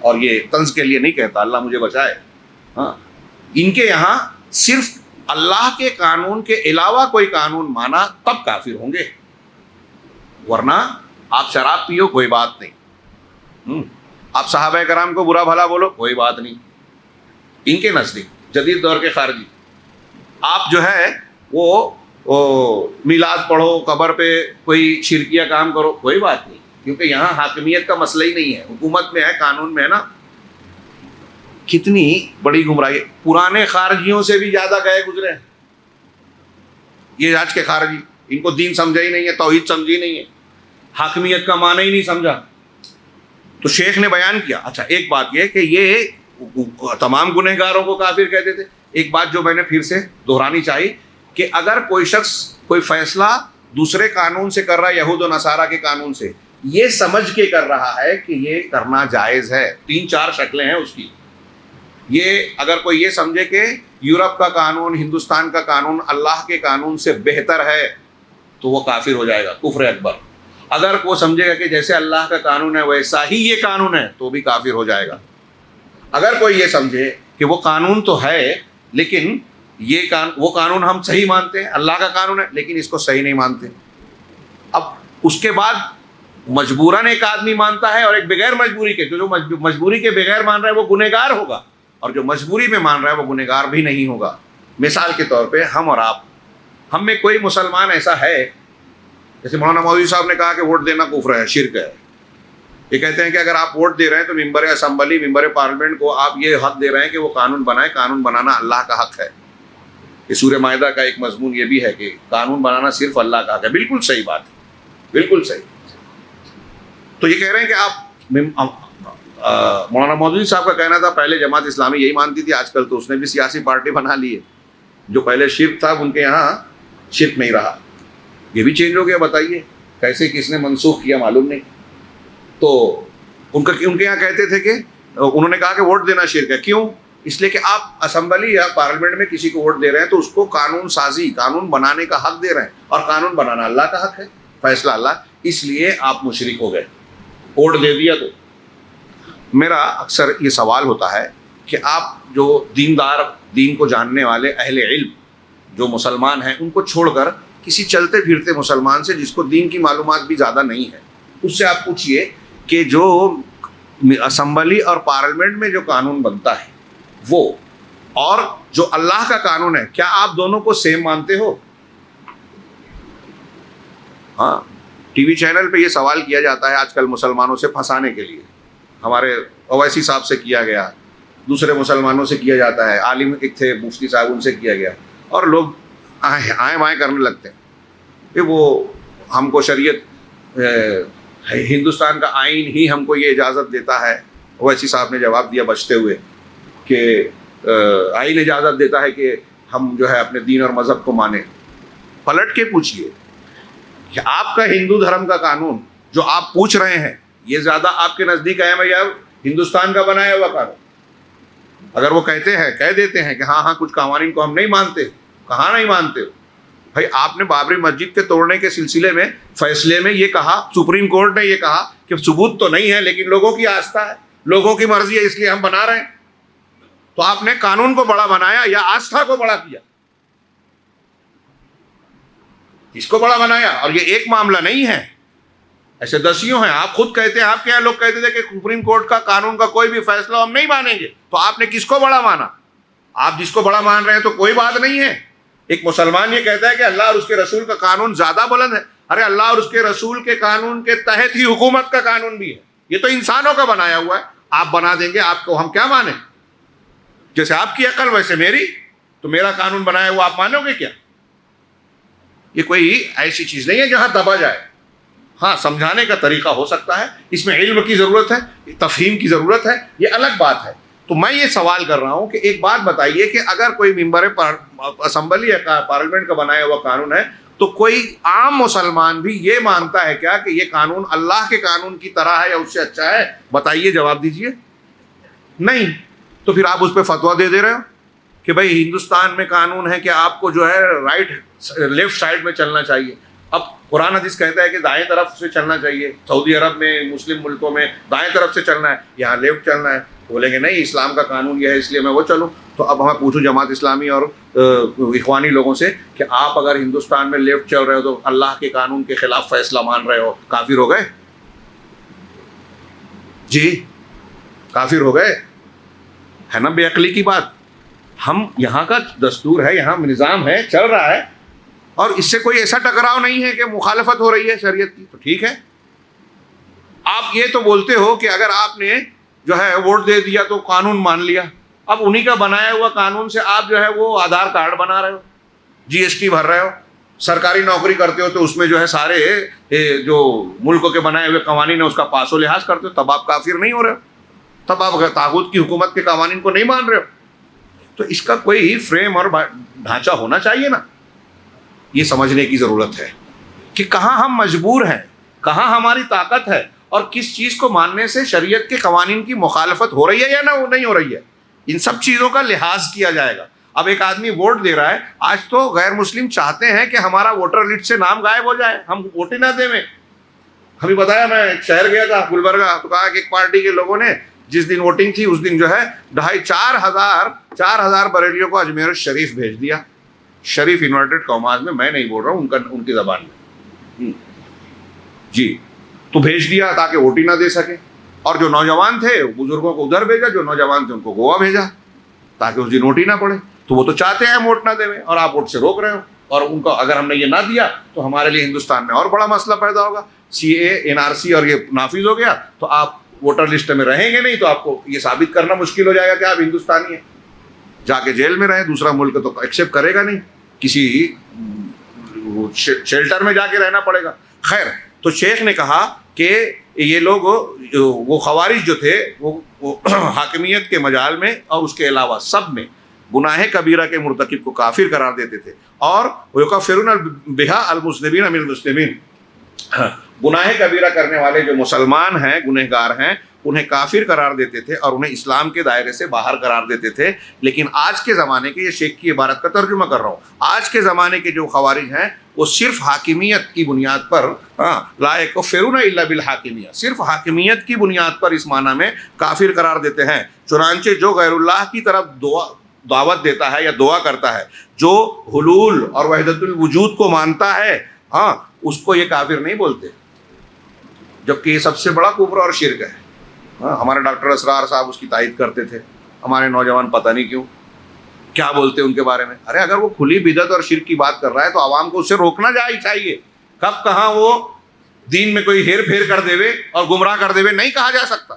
S2: اور یہ طنز کے لیے نہیں کہتا، اللہ مجھے بچائے. ہاں، ان کے یہاں صرف اللہ کے قانون کے علاوہ کوئی قانون مانا تب کافر ہوں گے، ورنہ آپ شراب پیو کوئی بات نہیں، آپ صحابہ کرام کو برا بھلا بولو کوئی بات نہیں. ان کے نزدیک جدید دور کے خارجی، آپ جو ہے وہ میلاد پڑھو، قبر پہ کوئی شرکیہ کام کرو کوئی بات نہیں، کیونکہ یہاں حاکمیت کا مسئلہ ہی نہیں ہے، حکومت میں ہے، قانون میں ہے نا. کتنی بڑی گمراہی. پرانے خارجیوں سے بھی زیادہ گئے گزرے ہیں یہ آج کے خارجی. ان کو دین سمجھا ہی نہیں ہے، توحید سمجھی نہیں ہے، حاکمیت کا معنی ہی نہیں سمجھا. تو شیخ نے بیان کیا. اچھا، ایک بات یہ کہ یہ تمام گنہگاروں کو کافر کہتے تھے. ایک بات جو میں نے پھر سے دہرانی چاہیے کہ اگر کوئی شخص کوئی فیصلہ دوسرے قانون سے کر رہا ہے، یہود و نصارہ کے قانون سے، یہ سمجھ کے کر رہا ہے کہ یہ کرنا جائز ہے. 3-4 شکلیں ہیں اس کی. یہ اگر کوئی یہ سمجھے کہ یورپ کا قانون، ہندوستان کا قانون اللہ کے قانون سے بہتر ہے تو وہ کافر ہو جائے گا، کفر اکبر. اگر وہ سمجھے گا کہ جیسے اللہ کا قانون ہے ویسا ہی یہ قانون ہے تو بھی کافر ہو جائے گا. اگر کوئی یہ سمجھے کہ وہ قانون تو ہے لیکن وہ قانون ہم صحیح مانتے ہیں، اللہ کا قانون ہے لیکن اس کو صحیح نہیں مانتے، اب اس کے بعد مجبوراً ایک آدمی مانتا ہے اور ایک بغیر مجبوری کے، جو مجبوری کے بغیر مان رہا ہے وہ گنہگار ہوگا، اور جو مجبوری میں مان رہا ہے وہ گنہگار بھی نہیں ہوگا. مثال کے طور پہ ہم اور آپ، ہم میں کوئی مسلمان ایسا ہے، جیسے مولانا مودودی صاحب نے کہا کہ ووٹ دینا کفر ہے، شرک ہے. یہ کہتے ہیں کہ اگر آپ ووٹ دے رہے ہیں تو ممبر اسمبلی، ممبر پارلیمنٹ کو آپ یہ حق دے رہے ہیں کہ وہ قانون بنائے. قانون بنانا اللہ کا حق ہے. یہ سورہ مائدہ کا ایک مضمون یہ بھی ہے کہ قانون بنانا صرف اللہ کا حق ہے. بالکل صحیح بات ہے، بالکل صحیح. تو یہ کہہ رہے ہیں کہ آپ مولانا مودودی صاحب کا کہنا تھا پہلے جماعت اسلامی یہی مانتی تھی، آج کل تو اس نے بھی سیاسی پارٹی بنا لی ہے. جو پہلے شرک تھا ان کے یہاں شرک نہیں رہا، یہ بھی چینج ہو گیا. بتائیے کیسے، کس نے منسوخ کیا معلوم نہیں. تو ان کے یہاں کہتے تھے کہ انہوں نے کہا کہ ووٹ دینا شرک ہے. کیوں؟ اس لیے کہ آپ اسمبلی یا پارلیمنٹ میں کسی کو ووٹ دے رہے ہیں تو اس کو قانون سازی، قانون بنانے کا حق دے رہے ہیں، اور قانون بنانا اللہ کا حق ہے، فیصلہ اللہ. اس لیے آپ مشرک ہو گئے، ووٹ دے دیا. تو میرا اکثر یہ سوال ہوتا ہے کہ آپ جو دیندار، دین کو جاننے والے اہل علم جو مسلمان ہیں، ان کو چھوڑ کر کسی چلتے پھرتے مسلمان سے جس کو دین کی معلومات بھی زیادہ نہیں ہے، اس سے آپ پوچھئے کہ جو اسمبلی اور پارلیمنٹ میں جو قانون بنتا ہے وہ اور جو اللہ کا قانون ہے، کیا آپ دونوں کو سیم مانتے ہو؟ ہاں، ٹی وی چینل پہ یہ سوال کیا جاتا ہے آج کل مسلمانوں سے پھنسانے کے لیے. ہمارے اویسی صاحب سے کیا گیا، دوسرے مسلمانوں سے کیا جاتا ہے، عالم ایک تھے مفتی صاحب، ان سے کیا گیا، اور لوگ آئیں بائیں کرنے لگتے ہیں کہ وہ ہم کو شریعت، ہندوستان کا آئین ہی ہم کو یہ اجازت دیتا ہے. اویسی صاحب نے جواب دیا بچتے ہوئے کہ آئین اجازت دیتا ہے کہ ہم جو ہے اپنے دین اور مذہب کو مانیں. پلٹ کے پوچھئے کہ آپ کا ہندو دھرم کا قانون جو آپ پوچھ رہے ہیں یہ زیادہ آپ کے نزدیک اہم ہے یا ہندوستان کا بنایا ہوا قانون؟ اگر وہ کہہ دیتے ہیں کہ ہاں کچھ قوانین کو ہم نہیں مانتے، کہاں نہیں مانتے ہو بھائی؟ آپ نے بابری مسجد کے توڑنے کے سلسلے میں فیصلے میں یہ کہا، سپریم کورٹ نے یہ کہا کہ ثبوت تو نہیں ہے لیکن لوگوں کی آستھا ہے، لوگوں کی مرضی ہے، اس لیے ہم بنا رہے ہیں. تو آپ نے قانون کو بڑا بنایا یا آستھا کو بڑا کیا؟ اس کو بڑا بنایا. اور یہ ایک معاملہ نہیں ہے، ایسے دسیوں ہیں. آپ خود کہتے ہیں، آپ کے یہاں لوگ کہتے تھے کہ سپریم کورٹ کا قانون کا کوئی بھی فیصلہ ہم نہیں مانیں گے. تو آپ نے کس کو بڑا مانا؟ آپ جس کو بڑا مان رہے ہیں تو کوئی بات نہیں ہے. ایک مسلمان یہ کہتا ہے کہ اللہ اور اس کے رسول کا قانون زیادہ بلند ہے. ارے اللہ اور اس کے رسول کے قانون کے تحت ہی حکومت کا قانون بھی ہے. یہ تو انسانوں کا بنایا ہوا ہے. آپ بنا دیں گے، آپ کو ہم کیا مانیں؟ جیسے آپ کی عقل ویسے میری. تو میرا قانون بنایا ہوا آپ مانو گے کیا؟ یہ کوئی ایسی چیز نہیں ہے جہاں دبا جائے. ہاں، سمجھانے کا طریقہ ہو سکتا ہے، اس میں علم کی ضرورت ہے، تفہیم کی ضرورت ہے، یہ الگ بات ہے. تو میں یہ سوال کر رہا ہوں کہ ایک بات بتائیے کہ اگر کوئی ممبر اسمبلی یا پارلیمنٹ کا بنایا ہوا قانون ہے تو کوئی عام مسلمان بھی یہ مانتا ہے کیا کہ یہ قانون اللہ کے قانون کی طرح ہے یا اس سے اچھا ہے؟ بتائیے، جواب دیجئے. نہیں. تو پھر آپ اس پہ فتویٰ دے رہے ہو کہ بھائی ہندوستان میں قانون ہے کہ آپ کو جو ہے لیفٹ سائڈ میں چلنا چاہیے. اب قرآن حدیث کہتا ہے کہ دائیں طرف سے چلنا چاہیے. سعودی عرب میں، مسلم ملکوں میں دائیں طرف سے چلنا ہے، یہاں لیفٹ چلنا ہے. بولیں گے نہیں، اسلام کا قانون یہ ہے اس لیے میں وہ چلوں. تو اب ہمیں پوچھوں جماعت اسلامی اور اخوانی لوگوں سے کہ آپ اگر ہندوستان میں لیفٹ چل رہے ہو تو اللہ کے قانون کے خلاف فیصلہ مان رہے ہو، کافر ہو گئے؟ جی کافر ہو گئے. ہے نا بے عقلی کی بات. ہم یہاں کا دستور ہے، یہاں نظام ہے، چل رہا ہے، اور اس سے کوئی ایسا ٹکراؤ نہیں ہے کہ مخالفت ہو رہی ہے شریعت کی. تو ٹھیک ہے. آپ یہ تو بولتے ہو کہ اگر آپ نے جو ہے ووٹ دے دیا تو قانون مان لیا. اب انہی کا بنایا ہوا قانون سے آپ جو ہے وہ آدھار کارڈ بنا رہے ہو، جی ایس ٹی بھر رہے ہو، سرکاری نوکری کرتے ہو تو اس میں جو ہے سارے جو ملکوں کے بنائے ہوئے قوانین ہیں اس کا پاس و لحاظ کرتے ہو. تب آپ کافر نہیں ہو رہے ہو، تب آپ طاغوت کی حکومت کے قوانین کو نہیں مان رہے ہو. تو اس کا کوئی فریم اور ڈھانچہ ہونا چاہیے نا. یہ سمجھنے کی ضرورت ہے کہ کہاں ہم مجبور ہیں، کہاں ہماری طاقت ہے، اور کس چیز کو ماننے سے شریعت کے قوانین کی مخالفت ہو رہی ہے یا نہیں ہو رہی ہے۔ ان سب چیزوں کا لحاظ کیا جائے گا۔ اب ایک آدمی ووٹ دے رہا ہے، آج تو غیر مسلم چاہتے ہیں کہ ہمارا ووٹر لسٹ سے نام غائب ہو جائے، ہم ووٹ ہی نہ دیں۔ ابھی بتایا، میں ایک شہر گیا تھا گلبرگہ، تو کہا کہ ایک پارٹی کے لوگوں نے جس دن ووٹنگ تھی اس دن جو ہے 4,500 بریلیوں کو اجمیر شریف بھیج دیا۔ شریف انورٹڈ کاماز میں نہیں بول رہا ہوں، ان کی زبان میں جی، تو بھیج دیا تاکہ ووٹ ہی نہ دے سکے۔ اور جو نوجوان تھے بزرگوں کو ادھر بھیجا، جو نوجوان تھے ان کو گوا بھیجا تاکہ اس دن ووٹ ہی نہ پڑے۔ تو وہ تو چاہتے ہیں ووٹ نہ دیں اور آپ ووٹ سے روک رہے ہو، اور ان کو اگر ہم نے یہ نہ دیا تو ہمارے لیے ہندوستان میں اور بڑا مسئلہ پیدا ہوگا۔ CAA NRC اور یہ نافذ ہو گیا تو آپ ووٹر لسٹ میں رہیں گے نہیں، تو آپ کو یہ ثابت کرنا مشکل ہو جائے گا کہ آپ ہندوستانی ہیں، جا کے جیل میں رہیں۔ دوسرا ملک تو ایکسیپٹ کرے گا نہیں، کسی شیلٹر میں جا کے رہنا پڑے گا۔ خیر، تو شیخ نے کہا کہ یہ لوگ وہ خوارج جو تھے وہ حاکمیت کے مجال میں اور اس کے علاوہ سب میں گناہ کبیرہ کے مرتکب کو کافر قرار دیتے تھے، اور وَيُكَفِّرُونَ بِهَا الْمُسْلِمِينَ مِنَ الْمُسْلِمِينَ، گناہ کبیرہ کرنے والے جو مسلمان ہیں، گنہگار ہیں، انہیں کافر قرار دیتے تھے اور انہیں اسلام کے دائرے سے باہر قرار دیتے تھے۔ لیکن آج کے زمانے کے، یہ شیخ کی عبارت کا ترجمہ کر رہا ہوں، آج کے زمانے کے جو خوارج ہیں وہ صرف حاکمیت کی بنیاد پر لا یکفرون الا بالحاکمیہ، صرف حاکمیت کی بنیاد پر اس معنی میں کافر قرار دیتے ہیں۔ چنانچہ جو غیر اللہ کی طرف دعوت دیتا ہے یا دعا کرتا ہے، جو حلول اور وحدت الوجود کو مانتا ہے، اس کو یہ کافر نہیں بولتے، جبکہ یہ سب سے بڑا کفر اور شرک ہے۔ ہمارے ڈاکٹر اسرار صاحب اس کی تائید کرتے تھے، ہمارے نوجوان پتہ نہیں کیوں کیا بولتے ان کے بارے میں۔ ارے اگر وہ کھلی بدعت اور شرک کی بات کر رہا ہے تو عوام کو اس سے روکنا چاہیے۔ کب کہاں وہ دین میں کوئی ہیر پھیر کر دے اور گمراہ کر دے نہیں کہا جا سکتا۔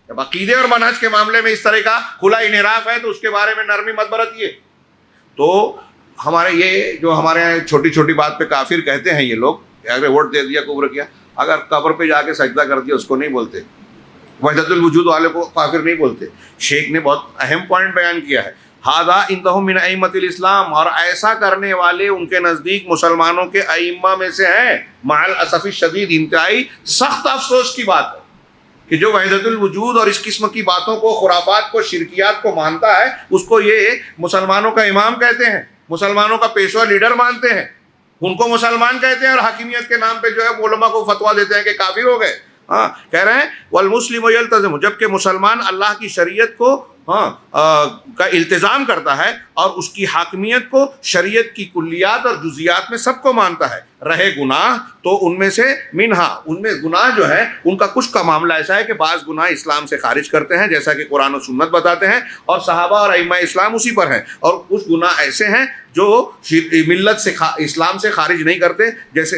S2: جب عقیدے اور منہج کے معاملے میں اس طرح کا کھلا انحراف ہے تو اس کے بارے میں نرمی مت برتیے۔ تو ہمارے یہ جو ہمارے یہاں چھوٹی چھوٹی بات پہ کافر کہتے ہیں یہ لوگ، اگر ووٹ دے دیا کفر کیا، اگر قبر پہ جا کے سجدہ کر دیا اس کو نہیں بولتے، وحدت الوجود والے کو کافر نہیں بولتے۔ شیخ نے بہت اہم پوائنٹ بیان کیا ہے، ھذا عندہم من ائمۃ الاسلام، اور ایسا کرنے والے ان کے نزدیک مسلمانوں کے ائمہ میں سے ہیں۔ مع الاسف الشدید، انتہائی سخت افسوس کی بات ہے کہ جو وحدت الوجود اور اس قسم کی باتوں کو، خرافات کو، شرکیات کو مانتا ہے، اس کو یہ مسلمانوں کا امام کہتے ہیں، مسلمانوں کا پیشوا لیڈر مانتے ہیں، ان کو مسلمان کہتے ہیں، اور حاکمیت کے نام پہ جو ہے علماء کو فتویٰ دیتے ہیں کہ کافر ہو گئے۔ کہہ رہے ہیں والمسلم یلتزم، جبکہ مسلمان اللہ کی شریعت کو کا التزام کرتا ہے اور اس کی حاکمیت کو شریعت کی کلیات اور جزیات میں سب کو مانتا ہے۔ رہے گناہ تو ان میں سے ان میں گناہ جو ہے ان کا کچھ کا معاملہ ایسا ہے کہ بعض گناہ اسلام سے خارج کرتے ہیں، جیسا کہ قرآن و سنت بتاتے ہیں، اور صحابہ اور ائمہ اسلام اسی پر ہیں، اور کچھ گناہ ایسے ہیں جو ملت سے اسلام سے خارج نہیں کرتے، جیسے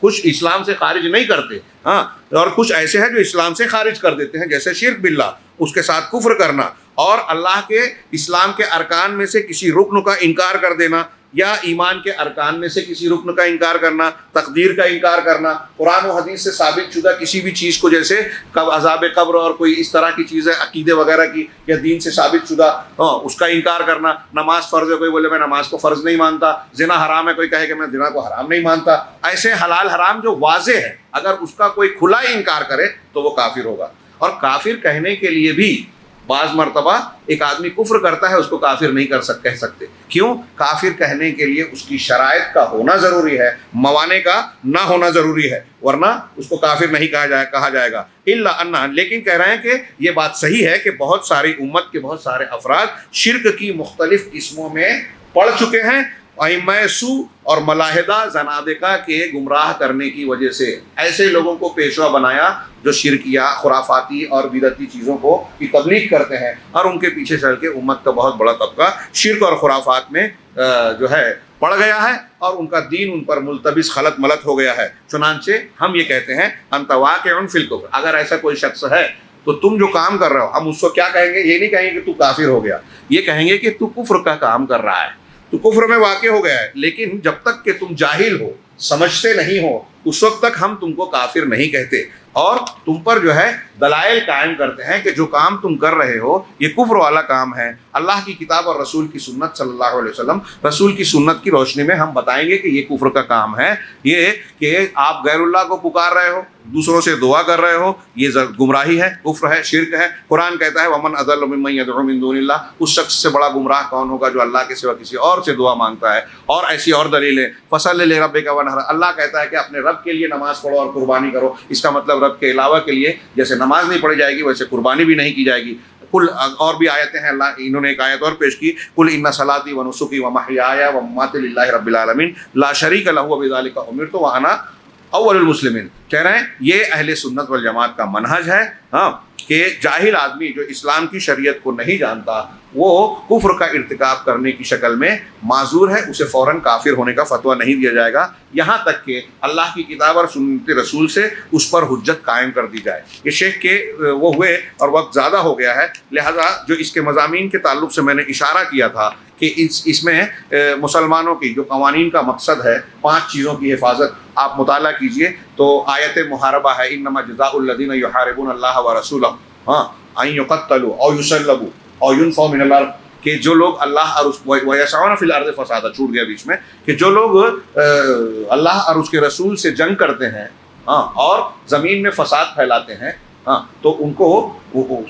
S2: کچھ اسلام سے خارج نہیں کرتے، اور کچھ ایسے ہیں جو اسلام سے خارج کر دیتے ہیں، جیسے شرک باللہ، اس کے ساتھ کفر کرنا، اور اللہ کے اسلام کے ارکان میں سے کسی رکن کا انکار کر دینا، یا ایمان کے ارکان میں سے کسی رکن کا انکار کرنا، تقدیر کا انکار کرنا، قرآن و حدیث سے ثابت شدہ کسی بھی چیز کو، جیسے عذاب قبر اور کوئی اس طرح کی چیزیں عقیدے وغیرہ کی یا دین سے ثابت شدہ، اس کا انکار کرنا۔ نماز فرض ہے، کوئی بولے میں نماز کو فرض نہیں مانتا، زنا حرام ہے، کوئی کہے کہ میں زنا کو حرام نہیں مانتا۔ ایسے حلال حرام جو واضح ہے، اگر اس کا کوئی کھلا انکار کرے تو وہ کافر ہوگا۔ اور کافر کہنے کے لیے بھی بعض مرتبہ ایک آدمی کفر کرتا ہے، اس کو کافر نہیں کہہ سکتے۔ کیوں؟ کافر کہنے کے لیے اس کی شرائط کا ہونا ضروری ہے، موانع کا نہ ہونا ضروری ہے، ورنہ اس کو کافر نہیں کہا جائے گا۔ الا ان، لیکن کہہ رہے ہیں کہ یہ بات صحیح ہے کہ بہت ساری امت کے بہت سارے افراد شرک کی مختلف قسموں میں پڑ چکے ہیں، ائمہ سو اور ملاحدہ زنادقہ کے گمراہ کرنے کی وجہ سے ایسے لوگوں کو پیشوا بنایا جو شرک یا خرافاتی اور بدعتی چیزوں کو کی تبلیغ کرتے ہیں، اور ان کے پیچھے چل کے امت کا بہت بڑا طبقہ شرک اور خرافات میں جو ہے پڑ گیا ہے، اور ان کا دین ان پر ملتبس خلط ملط ہو گیا ہے۔ چنانچہ ہم یہ کہتے ہیں انت واقع فی الکفر، اگر ایسا کوئی شخص ہے تو تم جو کام کر رہے ہو، ہم اس کو کیا کہیں گے؟ یہ نہیں کہیں گے کہ تو کافر ہو گیا، یہ کہیں گے کہ تو کفر کا کام کر رہا ہے، تو کفر میں واقع ہو گیا ہے، لیکن جب تک کہ تم جاہل ہو، سمجھتے نہیں ہو، اس وقت تک ہم تم کو کافر نہیں کہتے اور تم پر جو ہے دلائل قائم کرتے ہیں کہ جو کام تم کر رہے ہو یہ کفر والا کام ہے. اللہ کی کتاب اور رسول کی سنت صلی اللہ علیہ وسلم رسول کی سنت کی روشنی میں ہم بتائیں گے کہ یہ کفر کا کام ہے. یہ کہ آپ غیر اللہ کو پکار رہے ہو, دوسروں سے دعا کر رہے ہو, یہ گمراہی ہے, کفر ہے, شرک ہے. قرآن کہتا ہے ومن اضل ممن يدعو من دون اللہ, اس شخص سے بڑا گمراہ کون ہوگا جو اللہ کے سوا کسی اور سے دعا مانگتا ہے. اور ایسی اور دلیلیں فصل لربک وانحر, اللہ کہتا ہے کہ اپنے رب کے لیے نماز پڑھو اور قربانی کرو. اس کا مطلب رب کے علاوہ کے لیے جیسے نماز نہیں پڑھی جائے گی ویسے قربانی بھی نہیں کی جائے گی. کل اور بھی آیتیں ہیں, اللہ انہوں نے ایک آیت اور پیش کی, کل ان صلاتی و نسکی و محیای و مماتی للہ رب العالمین لا شریک لہ وبذلک امرت وانا اول المسلمین. کہہ رہے ہیں یہ اہل سنت والجماعت کا منہج ہے ہاں کہ جاہل آدمی جو اسلام کی شریعت کو نہیں جانتا وہ کفر کا ارتکاب کرنے کی شکل میں معذور ہے, اسے فوراً کافر ہونے کا فتویٰ نہیں دیا جائے گا یہاں تک کہ اللہ کی کتاب اور سنت رسول سے اس پر حجت قائم کر دی جائے. یہ شیخ کے وہ ہوئے اور وقت زیادہ ہو گیا ہے, لہذا جو اس کے مضامین کے تعلق سے میں نے اشارہ کیا تھا کہ اس میں مسلمانوں کی جو قوانین کا مقصد ہے 5 چیزوں کی حفاظت, آپ مطالعہ کیجئے تو آیت محاربہ ہے انما جزاء الذین یحاربون اللہ ورسولہ ان یقتلوا او یصلبوا او ينفوا من الارض, کہ جو لوگ اللہ اور ویسعون فی الارض فسادا, چھوٹ گیا بیچ میں, کہ جو لوگ اللہ اور اس کے رسول سے جنگ کرتے ہیں اور زمین میں فساد پھیلاتے ہیں تو ان کو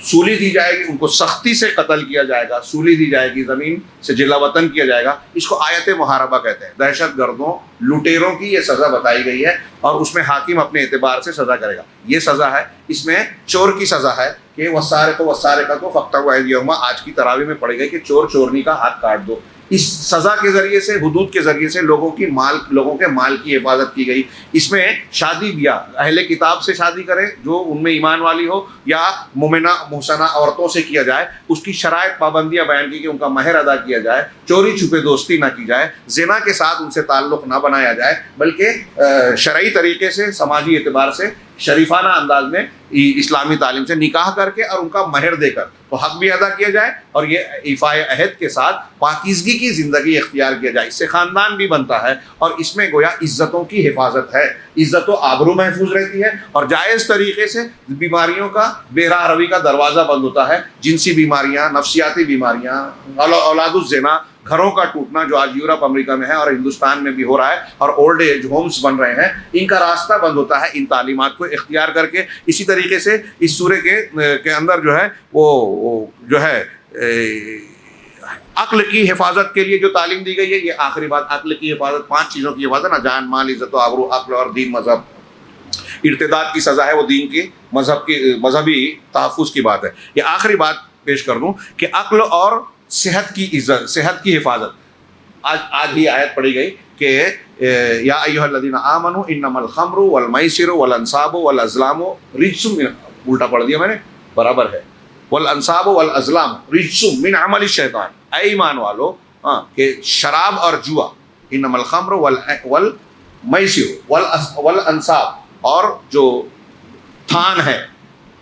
S2: سولی دی جائے گی, ان کو سختی سے قتل کیا جائے گا, سولی دی جائے گی, زمین سے جلا وطن کیا جائے گا. اس کو آیت محاربہ کہتے ہیں. دہشت گردوں لٹیروں کی یہ سزا بتائی گئی ہے اور اس میں حاکم اپنے اعتبار سے سزا کرے گا. یہ سزا ہے. اس میں چور کی سزا ہے کہ والسارق والسارقۃ فاقطعوا ایدیہما, آج کی تراویح میں پڑھی گئی کہ چور چورنی کا ہاتھ کاٹ دو. اس سزا کے ذریعے سے, حدود کے ذریعے سے لوگوں کے مال کی حفاظت کی گئی. اس میں شادی بیاہ اہل کتاب سے شادی کریں جو ان میں ایمان والی ہو یا مومنہ محسنہ عورتوں سے کیا جائے, اس کی شرائط پابندیاں بیان کی کہ ان کا مہر ادا کیا جائے, چوری چھپے دوستی نہ کی جائے, زنا کے ساتھ ان سے تعلق نہ بنایا جائے, بلکہ شرعی طریقے سے سماجی اعتبار سے شریفانہ انداز میں اسلامی تعلیم سے نکاح کر کے اور ان کا مہر دے کر تو حق بھی ادا کیا جائے اور یہ ایفائے عہد کے ساتھ پاکیزگی کی زندگی اختیار کیا جائے. اس سے خاندان بھی بنتا ہے اور اس میں گویا عزتوں کی حفاظت ہے, عزت و آبرو محفوظ رہتی ہے اور جائز طریقے سے بیماریوں کا بے راہ روی کا دروازہ بند ہوتا ہے. جنسی بیماریاں, نفسیاتی بیماریاں, اولاد الزنا, گھروں کا ٹوٹنا جو آج یورپ امریکہ میں ہے اور ہندوستان میں بھی ہو رہا ہے اور اولڈ ایج ہومز بن رہے ہیں, ان کا راستہ بند ہوتا ہے ان تعلیمات کو اختیار کر کے. اسی طریقے سے اس سورے کے اندر جو ہے وہ جو ہے عقل کی حفاظت کے لیے جو تعلیم دی گئی ہے, یہ آخری بات, عقل کی حفاظت, 5 چیزوں کی حفاظت نا, جان مال عزت و آبرو, عقل اور دین مذہب. ارتداد کی سزا ہے وہ دین کی مذہبی تحفظ کی بات ہے. یہ آخری بات پیش کر دوں کہ عقل اور صحت کی عزت, صحت کی حفاظت. آج ہی آیت پڑھی گئی کہ یا ایھا الذین آمنوا انما الخمر والمیسر والانصاب والازلام رجس من, الٹا پڑھ دیا میں نے, برابر ہے, والانصاب والازلام رجس من عمل الشیطان. اے ایمان والو کہ شراب اور جوا, انما الخمر والمیسر والانصاب, اور جو تھان ہے,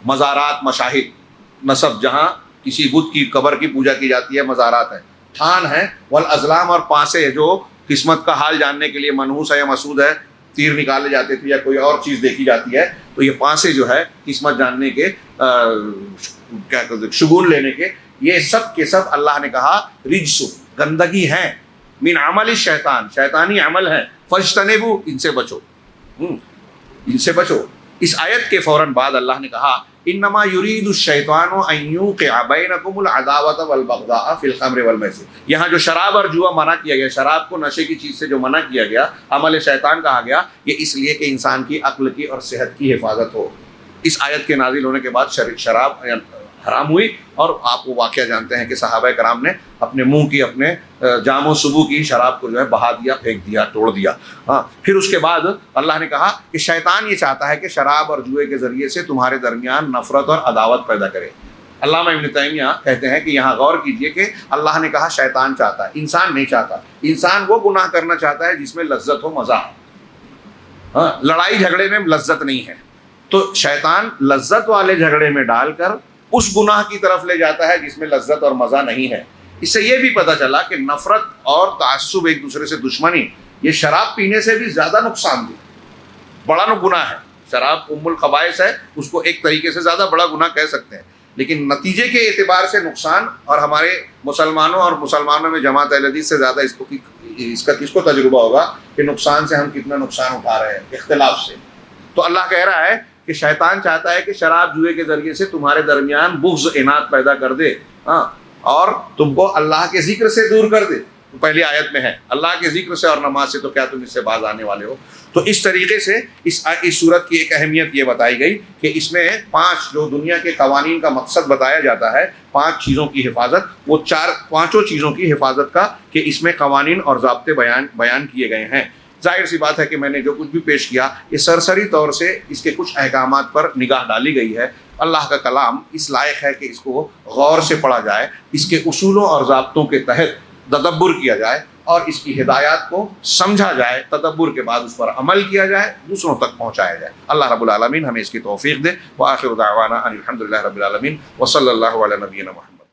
S2: مزارات, مشاہد, نصب جہاں کسی بت کی قبر کی پوجا کی جاتی ہے, مزارات ہیں, تھان ہے, والازلام اور پانسے جو قسمت کا حال جاننے کے لیے منحوس ہے یا مسعود ہے, تیر نکالے جاتے تھے یا کوئی اور چیز دیکھی جاتی ہے, تو یہ پانسے جو ہے قسمت جاننے کے کیا کہتے شگون لینے کے, یہ سب کے سب اللہ نے کہا رجس, گندگی ہیں, من عمل الشیطان, شیطانی عمل ہے, فاجتنبوا, ان سے بچو, ان سے بچو. اس آیت کے فوراً بعد اللہ نے کہا انما یرید الشیطان ان یوقع بینکم العداوۃ والبغضاء فی الخمر والمیسر. یہاں جو شراب اور جوا منع کیا گیا, شراب کو نشے کی چیز سے جو منع کیا گیا, عمل شیطان کہا گیا, یہ اس لیے کہ انسان کی عقل کی اور صحت کی حفاظت ہو. اس آیت کے نازل ہونے کے بعد شراب حرام ہوئی اور آپ وہ واقعہ جانتے ہیں کہ صحابہ کرام نے اپنے منہ کی, اپنے جام و صبو کی شراب کو جو ہے بہا دیا, پھینک دیا, توڑ دیا. پھر اس کے بعد اللہ نے کہا کہ شیطان یہ چاہتا ہے کہ شراب اور جوئے کے ذریعے سے تمہارے درمیان نفرت اور عداوت پیدا کرے. علامہ ابن تیمیہ کہتے ہیں کہ یہاں غور کیجئے کہ اللہ نے کہا شیطان چاہتا ہے, انسان نہیں چاہتا. انسان وہ گناہ کرنا چاہتا ہے جس میں لذت ہو, مزہ ہو. لڑائی جھگڑے میں لذت نہیں ہے, تو شیطان لذت والے جھگڑے میں ڈال کر اس گناہ کی طرف لے جاتا ہے جس میں لذت اور مزہ نہیں ہے. اس سے یہ بھی پتہ چلا کہ نفرت اور تعصب, ایک دوسرے سے دشمنی, یہ شراب پینے سے بھی زیادہ نقصان دہ. بڑا گناہ ہے، شراب ام الخبائث ہے، اس کو ایک طریقے سے زیادہ بڑا گناہ کہہ سکتے ہیں، لیکن نتیجے کے اعتبار سے نقصان، اور ہمارے مسلمانوں میں جماعت اہل حدیث سے زیادہ اس کا کس کو تجربہ ہوگا کہ نقصان سے ہم کتنا نقصان اٹھا رہے ہیں اختلاف سے۔ تو اللہ کہہ رہا ہے کہ شیطان چاہتا ہے کہ شراب جوئے کے ذریعے سے تمہارے درمیان بغض اناد پیدا کر دے، اور تم کو اللہ کے ذکر سے دور کر دے۔ پہلی آیت میں ہے اللہ کے ذکر سے اور نماز سے، تو کیا تم اس سے باز آنے والے ہو؟ تو اس طریقے سے اس سورت کی ایک اہمیت یہ بتائی گئی کہ اس میں 5 جو دنیا کے قوانین کا مقصد بتایا جاتا ہے، 5 چیزوں کی حفاظت، وہ 5 چیزوں کی حفاظت کا کہ اس میں قوانین اور ضابطے بیان کیے گئے ہیں۔ ظاہر سی بات ہے کہ میں نے جو کچھ بھی پیش کیا یہ سرسری طور سے اس کے کچھ احکامات پر نگاہ ڈالی گئی ہے۔ اللہ کا کلام اس لائق ہے کہ اس کو غور سے پڑھا جائے، اس کے اصولوں اور ضابطوں کے تحت تدبر کیا جائے، اور اس کی ہدایات کو سمجھا جائے، تدبر کے بعد اس پر عمل کیا جائے، دوسروں تک پہنچایا جائے۔ اللہ رب العالمین ہمیں اس کی توفیق دے۔ وآخر دعوانا ان الحمد للہ رب العالمین، وصلی اللہ علی نبینا محمد۔